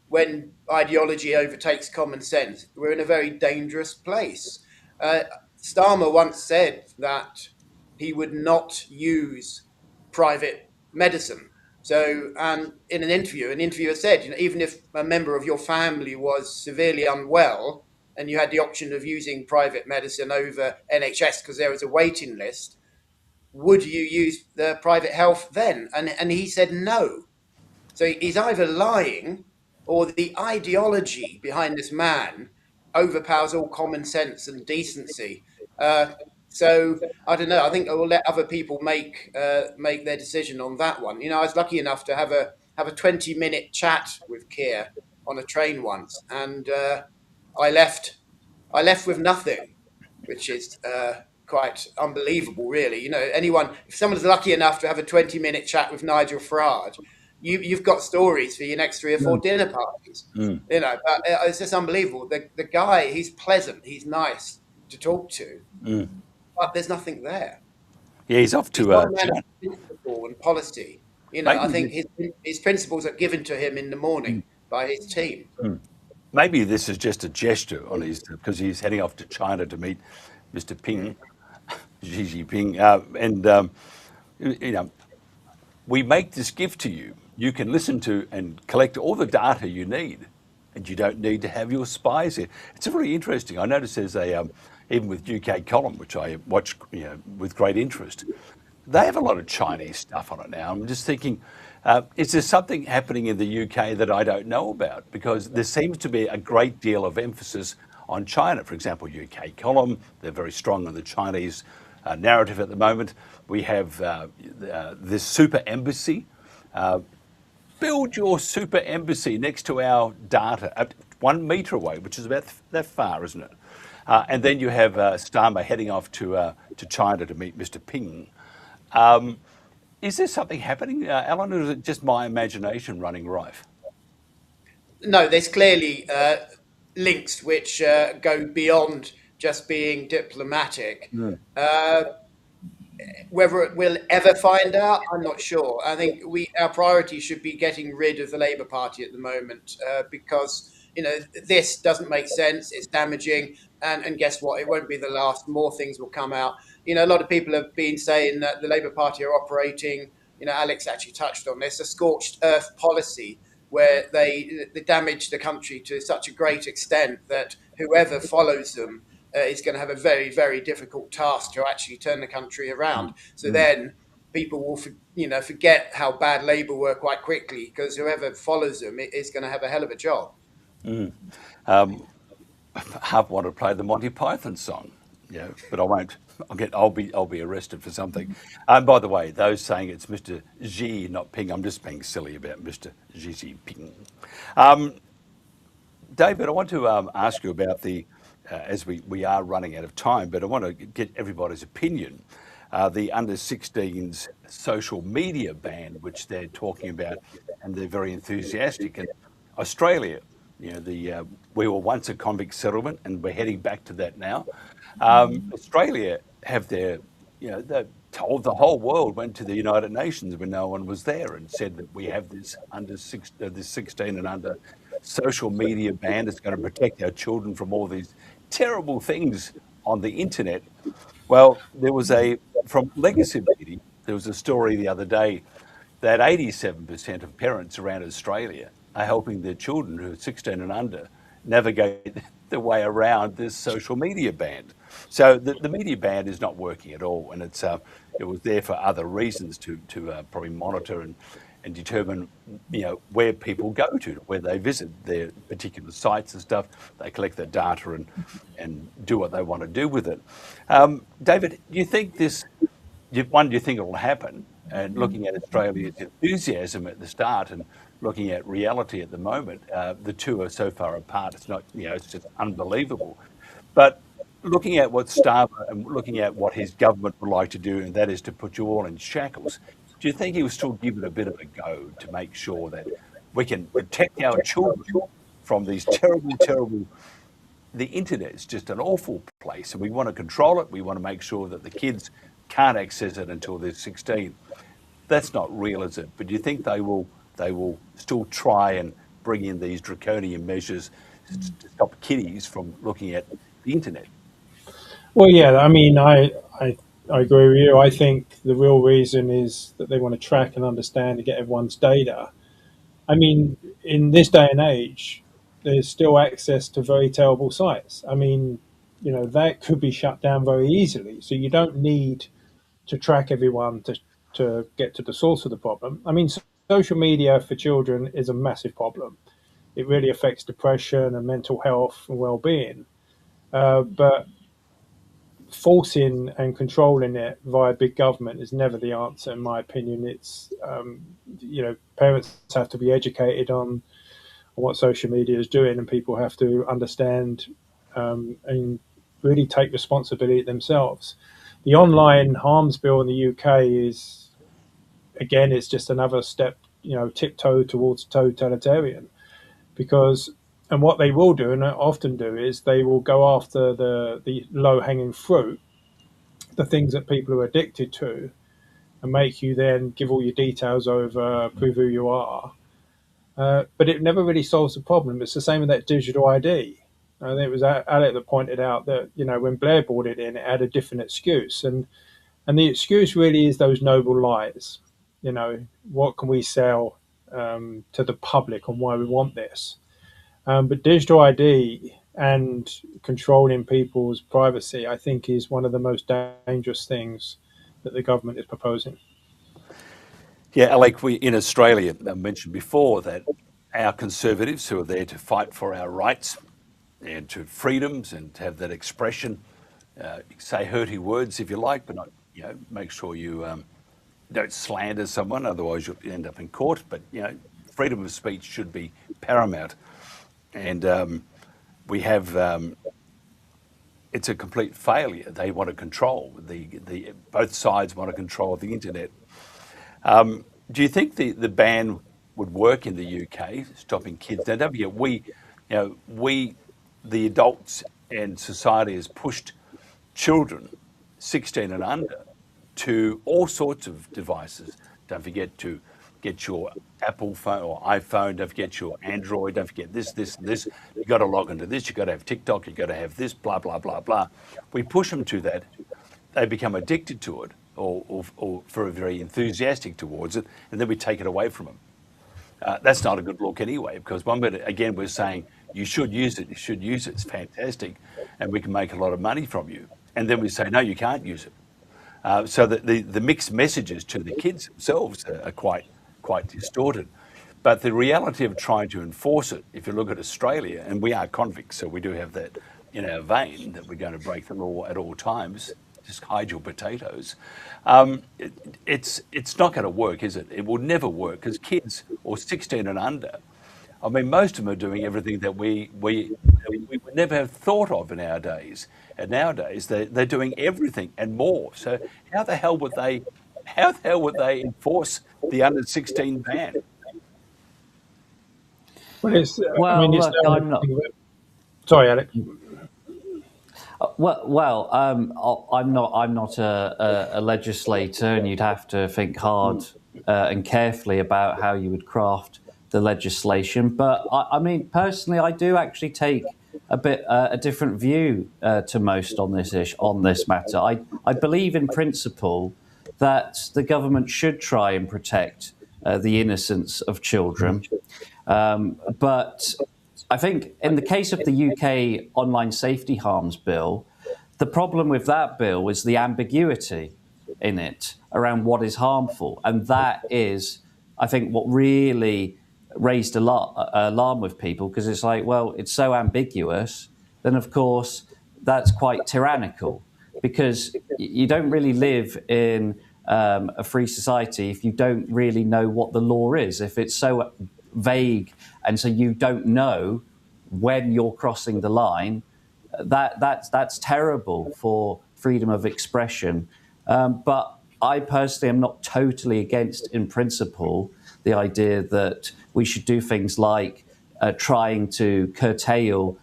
when ideology overtakes common sense, we're in a very dangerous place. Starmer once said that he would not use private medicine. So, and in an interviewer said, even if a member of your family was severely unwell and you had the option of using private medicine over NHS because there was a waiting list, would you use the private health then? And he said no. So he's either lying or the ideology behind this man overpowers all common sense and decency. So I don't know. I think I will let other people make their decision on that one. I was lucky enough to have a 20-minute chat with Keir on a train once, and I left with nothing, which is quite unbelievable, really. If someone's lucky enough to have a 20-minute chat with Nigel Farage, you've got stories for your next 3 or 4 dinner parties. But it's just unbelievable. The guy, he's pleasant, he's nice to talk to, but there's nothing there. Yeah, he's off to principle and policy. I think his principles are given to him in the morning by his team. Maybe this is just a gesture on his, because he's heading off to China to meet Mr. Ping, Xi Jinping, and we make this gift to you. You can listen to and collect all the data you need, and you don't need to have your spies here. It's really interesting. I noticed there's even with UK Column, which I watch with great interest, they have a lot of Chinese stuff on it now. I'm just thinking, is there something happening in the UK that I don't know about? Because there seems to be a great deal of emphasis on China. For example, UK Column, they're very strong on the Chinese narrative at the moment. We have this super embassy. Build your super embassy next to our data at 1 metre away, which is about that far, isn't it? And then you have Starmer heading off to China to meet Mr. Ping. Is there something happening, Alan, or is it just my imagination running rife? No, there's clearly links which go beyond just being diplomatic. Whether we'll ever find out, I'm not sure. I think our priority should be getting rid of the Labour Party at the moment because this doesn't make sense. It's damaging, and guess what? It won't be the last. More things will come out. A lot of people have been saying that the Labour Party are operating. Alex actually touched on this, a scorched earth policy where they damage the country to such a great extent that whoever follows them is going to have a very, very difficult task to actually turn the country around. So then people will, forget how bad Labour were quite quickly, because whoever follows them is going to have a hell of a job. I want to play the Monty Python song, but I won't. I'll be arrested for something. By the way, those saying it's Mr. Xi, not Ping, I'm just being silly about Mr. Xi Jinping. David, I want to ask you about as we are running out of time, but I want to get everybody's opinion. the under 16s social media ban, which they're talking about, and they're very enthusiastic. And Australia, we were once a convict settlement, and we're heading back to that now. Australia have their, they told the whole world, went to the United Nations when no one was there, and said that we have this this 16 and under social media ban. It's going to protect our children from all these terrible things on the internet. Well, there was from Legacy Media, there was a story the other day that 87% of parents around Australia are helping their children who are 16 and under navigate their way around this social media ban. So the media ban is not working at all, and it was there for other reasons to probably monitor and determine where people go to, where they visit their particular sites and stuff. They collect the data and do what they want to do with it. David, do you think do you think it will happen? And looking at Australia's enthusiasm at the start and looking at reality at the moment, the two are so far apart. It's not, it's just unbelievable. But looking at what Starmer and looking at what his government would like to do, and that is to put you all in shackles, do you think he will still give it a bit of a go to make sure that we can protect our children from these terrible, the internet is just an awful place, and we want to control it. We want to make sure that the kids can't access it until they're 16. That's not real, is it? But do you think they will still try and bring in these draconian measures to stop kiddies from looking at the internet? Well, yeah, I mean, I agree with you. I think the real reason is that they want to track and understand and get everyone's data. I mean, in this day and age, there's still access to very terrible sites. I mean, that could be shut down very easily. So you don't need to track everyone to get to the source of the problem. I mean, social media for children is a massive problem. It really affects depression and mental health and well-being. But forcing and controlling it via big government is never the answer, in my opinion. It's, parents have to be educated on what social media is doing, and people have to understand and really take responsibility themselves. The online harms bill in the UK is, again, it's just another step, tiptoe towards totalitarian, and what they will do, and often do, is they will go after the low-hanging fruit, the things that people are addicted to, and make you then give all your details over, prove who you are. But it never really solves the problem. It's the same with that digital ID. I think it was Alec that pointed out that, when Blair brought it in, it had a different excuse. And the excuse really is those noble lies. What can we sell to the public and why we want this? But digital ID and controlling people's privacy, I think, is one of the most dangerous things that the government is proposing. Yeah, Alec, we in Australia, I mentioned before that our Conservatives who are there to fight for our rights and to freedoms and to have that expression, say hurty words if you like, but not, make sure you don't slander someone, otherwise you'll end up in court. But, freedom of speech should be paramount. And we have, it's a complete failure. They want to control, both sides want to control the internet. Do you think the ban would work in the UK, stopping kids? Now, don't forget, we, the adults and society has pushed children 16 and under to all sorts of devices. Don't forget to get your Apple phone or iPhone. Don't forget your Android. Don't forget this. You've got to log into this. You've got to have TikTok. You've got to have this, blah, blah, blah, blah. We push them to that. They become addicted to it or very enthusiastic towards it, and then we take it away from them. That's not a good look anyway, because one minute, again, we're saying you should use it, it's fantastic, and we can make a lot of money from you. And then we say, no, you can't use it. So that the mixed messages to the kids themselves are quite distorted. But the reality of trying to enforce it, if you look at Australia, and we are convicts, so we do have that in our vein, that we're going to break the law at all times, just hide your potatoes. It's not going to work, is it? It will never work, because kids, or 16 and under, I mean, most of them are doing everything that we would never have thought of in our days. And nowadays they're doing everything and more. So how the hell would they enforce the under 16 ban? Well, it's, Well, I mean, it's look, now I'm not. Sorry, Alex. I'm not a legislator, and you'd have to think hard and carefully about how you would craft the legislation. But I mean, personally, I do actually take a different view to most on this matter. I believe in principle that the government should try and protect the innocence of children, but I think in the case of the UK Online Safety Harms Bill, the problem with that bill is the ambiguity in it around what is harmful. And that is, I think, what really raised alarm with people, because it's like, well, it's so ambiguous, then of course that's quite tyrannical, because you don't really live in a free society if you don't really know what the law is. If it's so vague and so you don't know when you're crossing the line, that's terrible for freedom of expression. But I personally am not totally against, in principle, the idea that we should do things like trying to curtail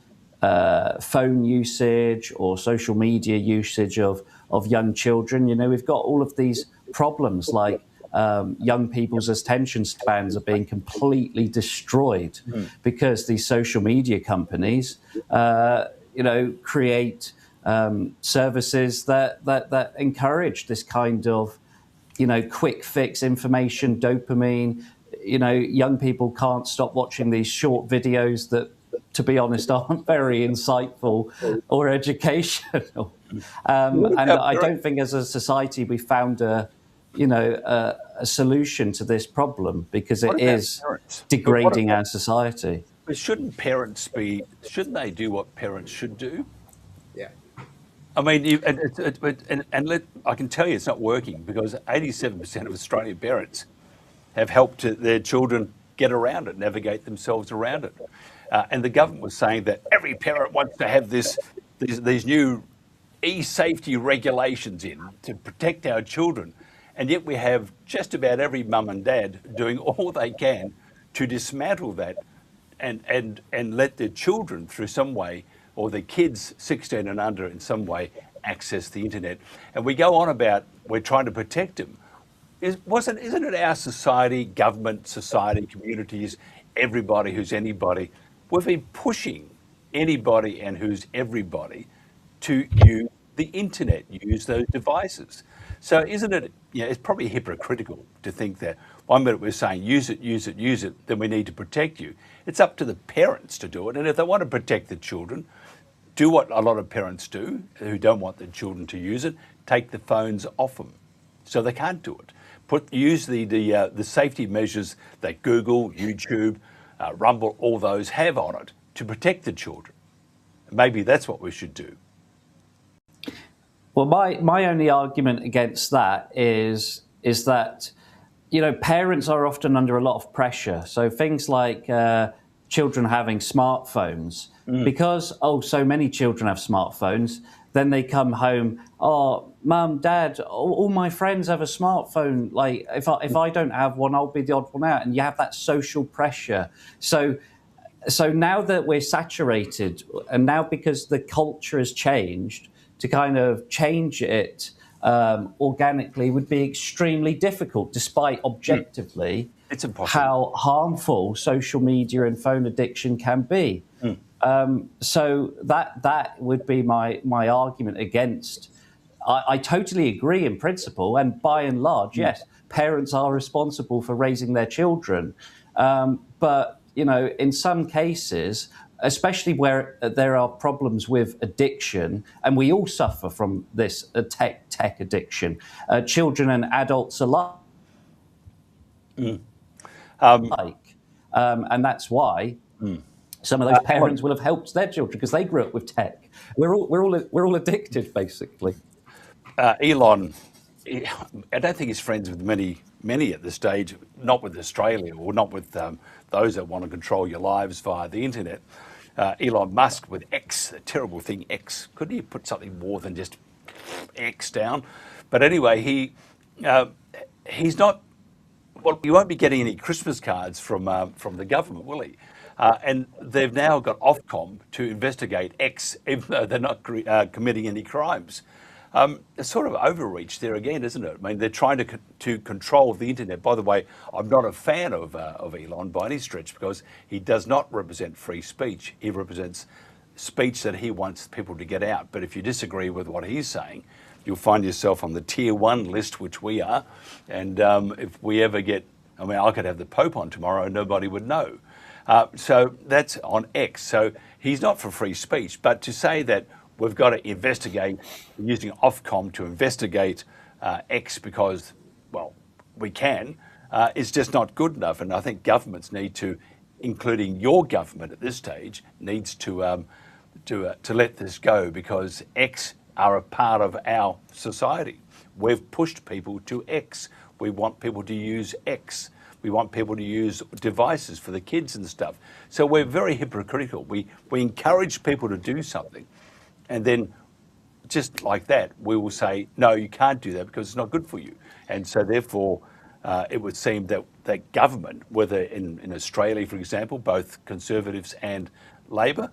phone usage or social media usage of young children. You know, we've got all of these problems like young people's attention spans are being completely destroyed because these social media companies, create services that encourage this kind of, quick fix information, dopamine. Young people can't stop watching these short videos that, to be honest, aren't very insightful or educational. And I don't think as a society we found a solution to this problem, because it is degrading our society. But shouldn't they do what parents should do? Yeah. I mean, I can tell you it's not working, because 87% of Australian parents have helped their children get around it, navigate themselves around it. And the government was saying that every parent wants to have these new e-safety regulations in to protect our children. And yet we have just about every mum and dad doing all they can to dismantle that and let their children through some way, or their kids 16 and under in some way, access the internet. And we go on about we're trying to protect them. Isn't it our society, government, society, communities, everybody who's anybody, we've been pushing anybody and who's everybody to use the internet, use those devices. So isn't it, it's probably hypocritical to think that 1 minute we're saying use it, then we need to protect you. It's up to the parents to do it. And if they want to protect the children, do what a lot of parents do who don't want their children to use it, take the phones off them so they can't do it. Use the safety measures that Google, YouTube, Rumble, all those have on it to protect the children. Maybe that's what we should do. Well, my only argument against that is that, parents are often under a lot of pressure. So things like children having smartphones, because, so many children have smartphones, then they come home, mum, dad, all my friends have a smartphone. Like, if I don't have one, I'll be the odd one out. And you have that social pressure. So now that we're saturated, and now because the culture has changed, to kind of change it organically would be extremely difficult, despite objectively it's impossible how harmful social media and phone addiction can be. So that would be my argument against. I totally agree in principle, and by and large, yes, parents are responsible for raising their children. But in some cases, especially where there are problems with addiction, and we all suffer from this tech addiction, children and adults alike. And that's why some of those parents will have helped their children, because they grew up with tech. We're all addicted, basically. Elon I don't think he's friends with many at this stage, not with Australia or not with those that want to control your lives via the internet. Elon Musk with X, a terrible thing, X. Couldn't he put something more than just X down? But anyway, he's not. Well, you won't be getting any Christmas cards from the government, will he? And they've now got OfCOM to investigate X, even though they're not committing any crimes. It's sort of overreach there again, isn't it? I mean, they're trying to control the internet. By the way, I'm not a fan of Elon by any stretch, because he does not represent free speech. He represents speech that he wants people to get out. But if you disagree with what he's saying, you'll find yourself on the tier 1 list, which we are. And if we ever get, I mean, I could have the Pope on tomorrow and nobody would know. So that's on X. So he's not for free speech. But to say that we've got to investigate, using OfCOM to investigate X because, well, we can, is just not good enough. And I think governments need to, including your government at this stage, needs to let this go, because X are a part of our society. We've pushed people to X. We want people to use X. We want people to use devices for the kids and stuff. So we're very hypocritical. We encourage people to do something, and then just like that, we will say, no, you can't do that because it's not good for you. And so therefore, it would seem that government, whether in Australia, for example, both Conservatives and Labor,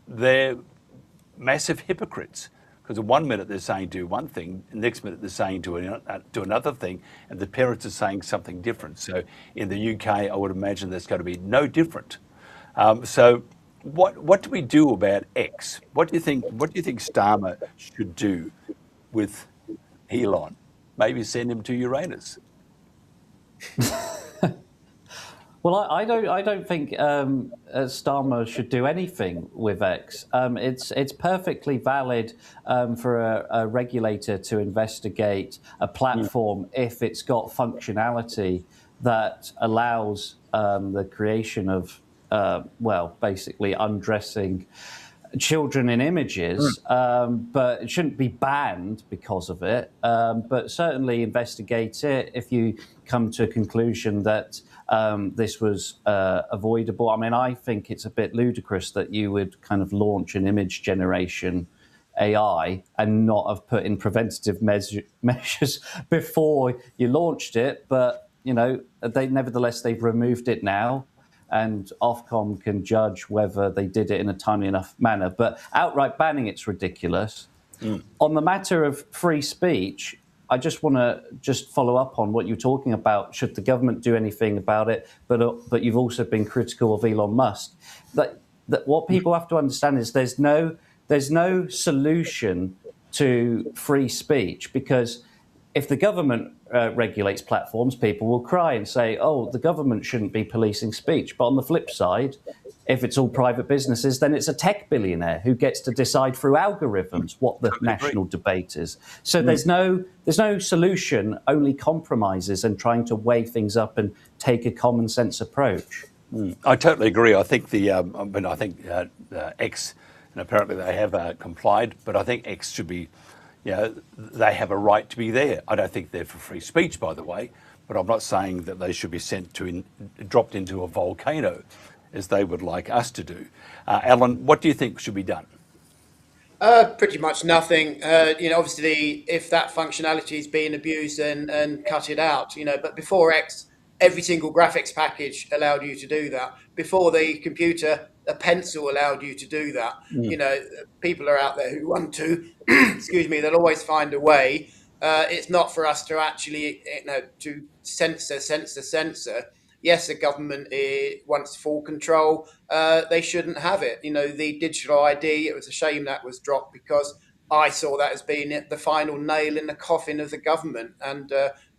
they're massive hypocrites. Because in 1 minute they're saying do one thing, the next minute they're saying do another thing, and the parents are saying something different. So in the UK, I would imagine that's going to be no different. So what do we do about X? What do you think Starmer should do with Elon? Maybe send him to Uranus. Well, I don't think Starmer should do anything with X. It's perfectly valid for a regulator to investigate a platform if it's got functionality that allows the creation of, basically undressing children in images, but it shouldn't be banned because of it. But certainly investigate it if you come to a conclusion that this was avoidable. I mean, I think it's a bit ludicrous that you would kind of launch an image generation AI and not have put in preventative measures before you launched it. But, you know, they've removed it now, and OfCOM can judge whether they did it in a timely enough manner. But outright banning it's ridiculous. On the matter of free speech, I just want to follow up on what you're talking about. Should the government do anything about it? But you've also been critical of Elon Musk. That what people have to understand is there's no solution to free speech, because if the government regulates platforms, people will cry and say, oh, the government shouldn't be policing speech. But on the flip side, if it's all private businesses, then it's a tech billionaire who gets to decide through algorithms what the national debate is. So there's no solution, only compromises and trying to weigh things up and take a common sense approach. I totally agree. I think X, and apparently they have complied, but I think X should be, they have a right to be there. I don't think they're for free speech, by the way, but I'm not saying that they should be dropped into a volcano, as they would like us to do. Alan, what do you think should be done? Pretty much nothing. Obviously, if that functionality is being abused, and cut it out. But before X, every single graphics package allowed you to do that. Before the computer, a pencil allowed you to do that. People are out there who want to. Excuse me. They'll always find a way. It's not for us to actually, to censor. Yes, the government wants full control. They shouldn't have it. The digital ID, it was a shame that was dropped, because I saw that as being the final nail in the coffin of the government. And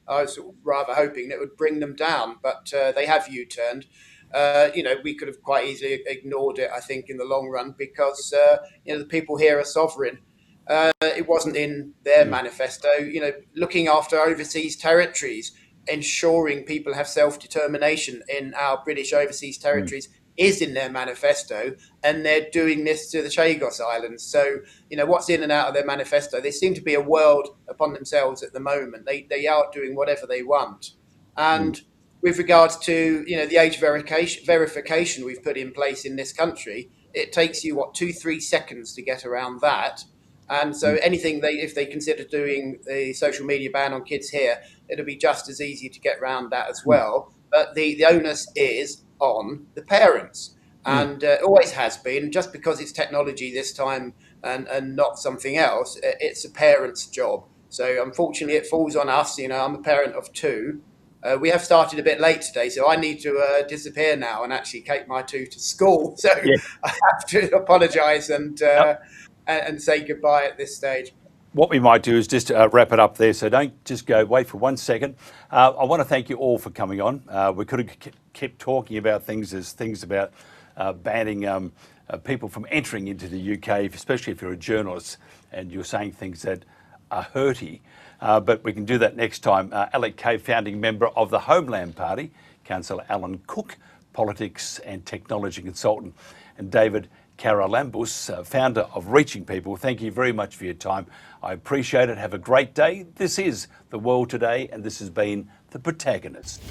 I was rather hoping that it would bring them down, but they have U-turned. We could have quite easily ignored it, I think, in the long run, because, the people here are sovereign. It wasn't in their manifesto. Looking after overseas territories, ensuring people have self-determination in our British overseas territories is in their manifesto, and they're doing this to the Chagos Islands. So, what's in and out of their manifesto? They seem to be a world upon themselves at the moment. They are doing whatever they want. And with regards to, the age verification we've put in place in this country, it takes you, 2-3 seconds to get around that. And so anything if they consider doing the social media ban on kids here, it'll be just as easy to get around that as well. But the onus is on the parents, and always has been. Just because it's technology this time and not something else, it's a parent's job. So unfortunately, it falls on us. I'm a parent of 2. We have started a bit late today, so I need to disappear now and actually take my 2 to school. So I have to apologise and say goodbye at this stage. What we might do is just wrap it up there. So don't just go, wait for 1 second. I want to thank you all for coming on. We could have kept talking about things about banning people from entering into the UK, especially if you're a journalist and you're saying things that are hurty. But we can do that next time. Alec Kay, founding member of the Homeland Party, Councillor Alan Cook, politics and technology consultant, and David Karalambous, founder of Reaching People. Thank you very much for your time. I appreciate it. Have a great day. This is The World Today, and this has been The Protagonist.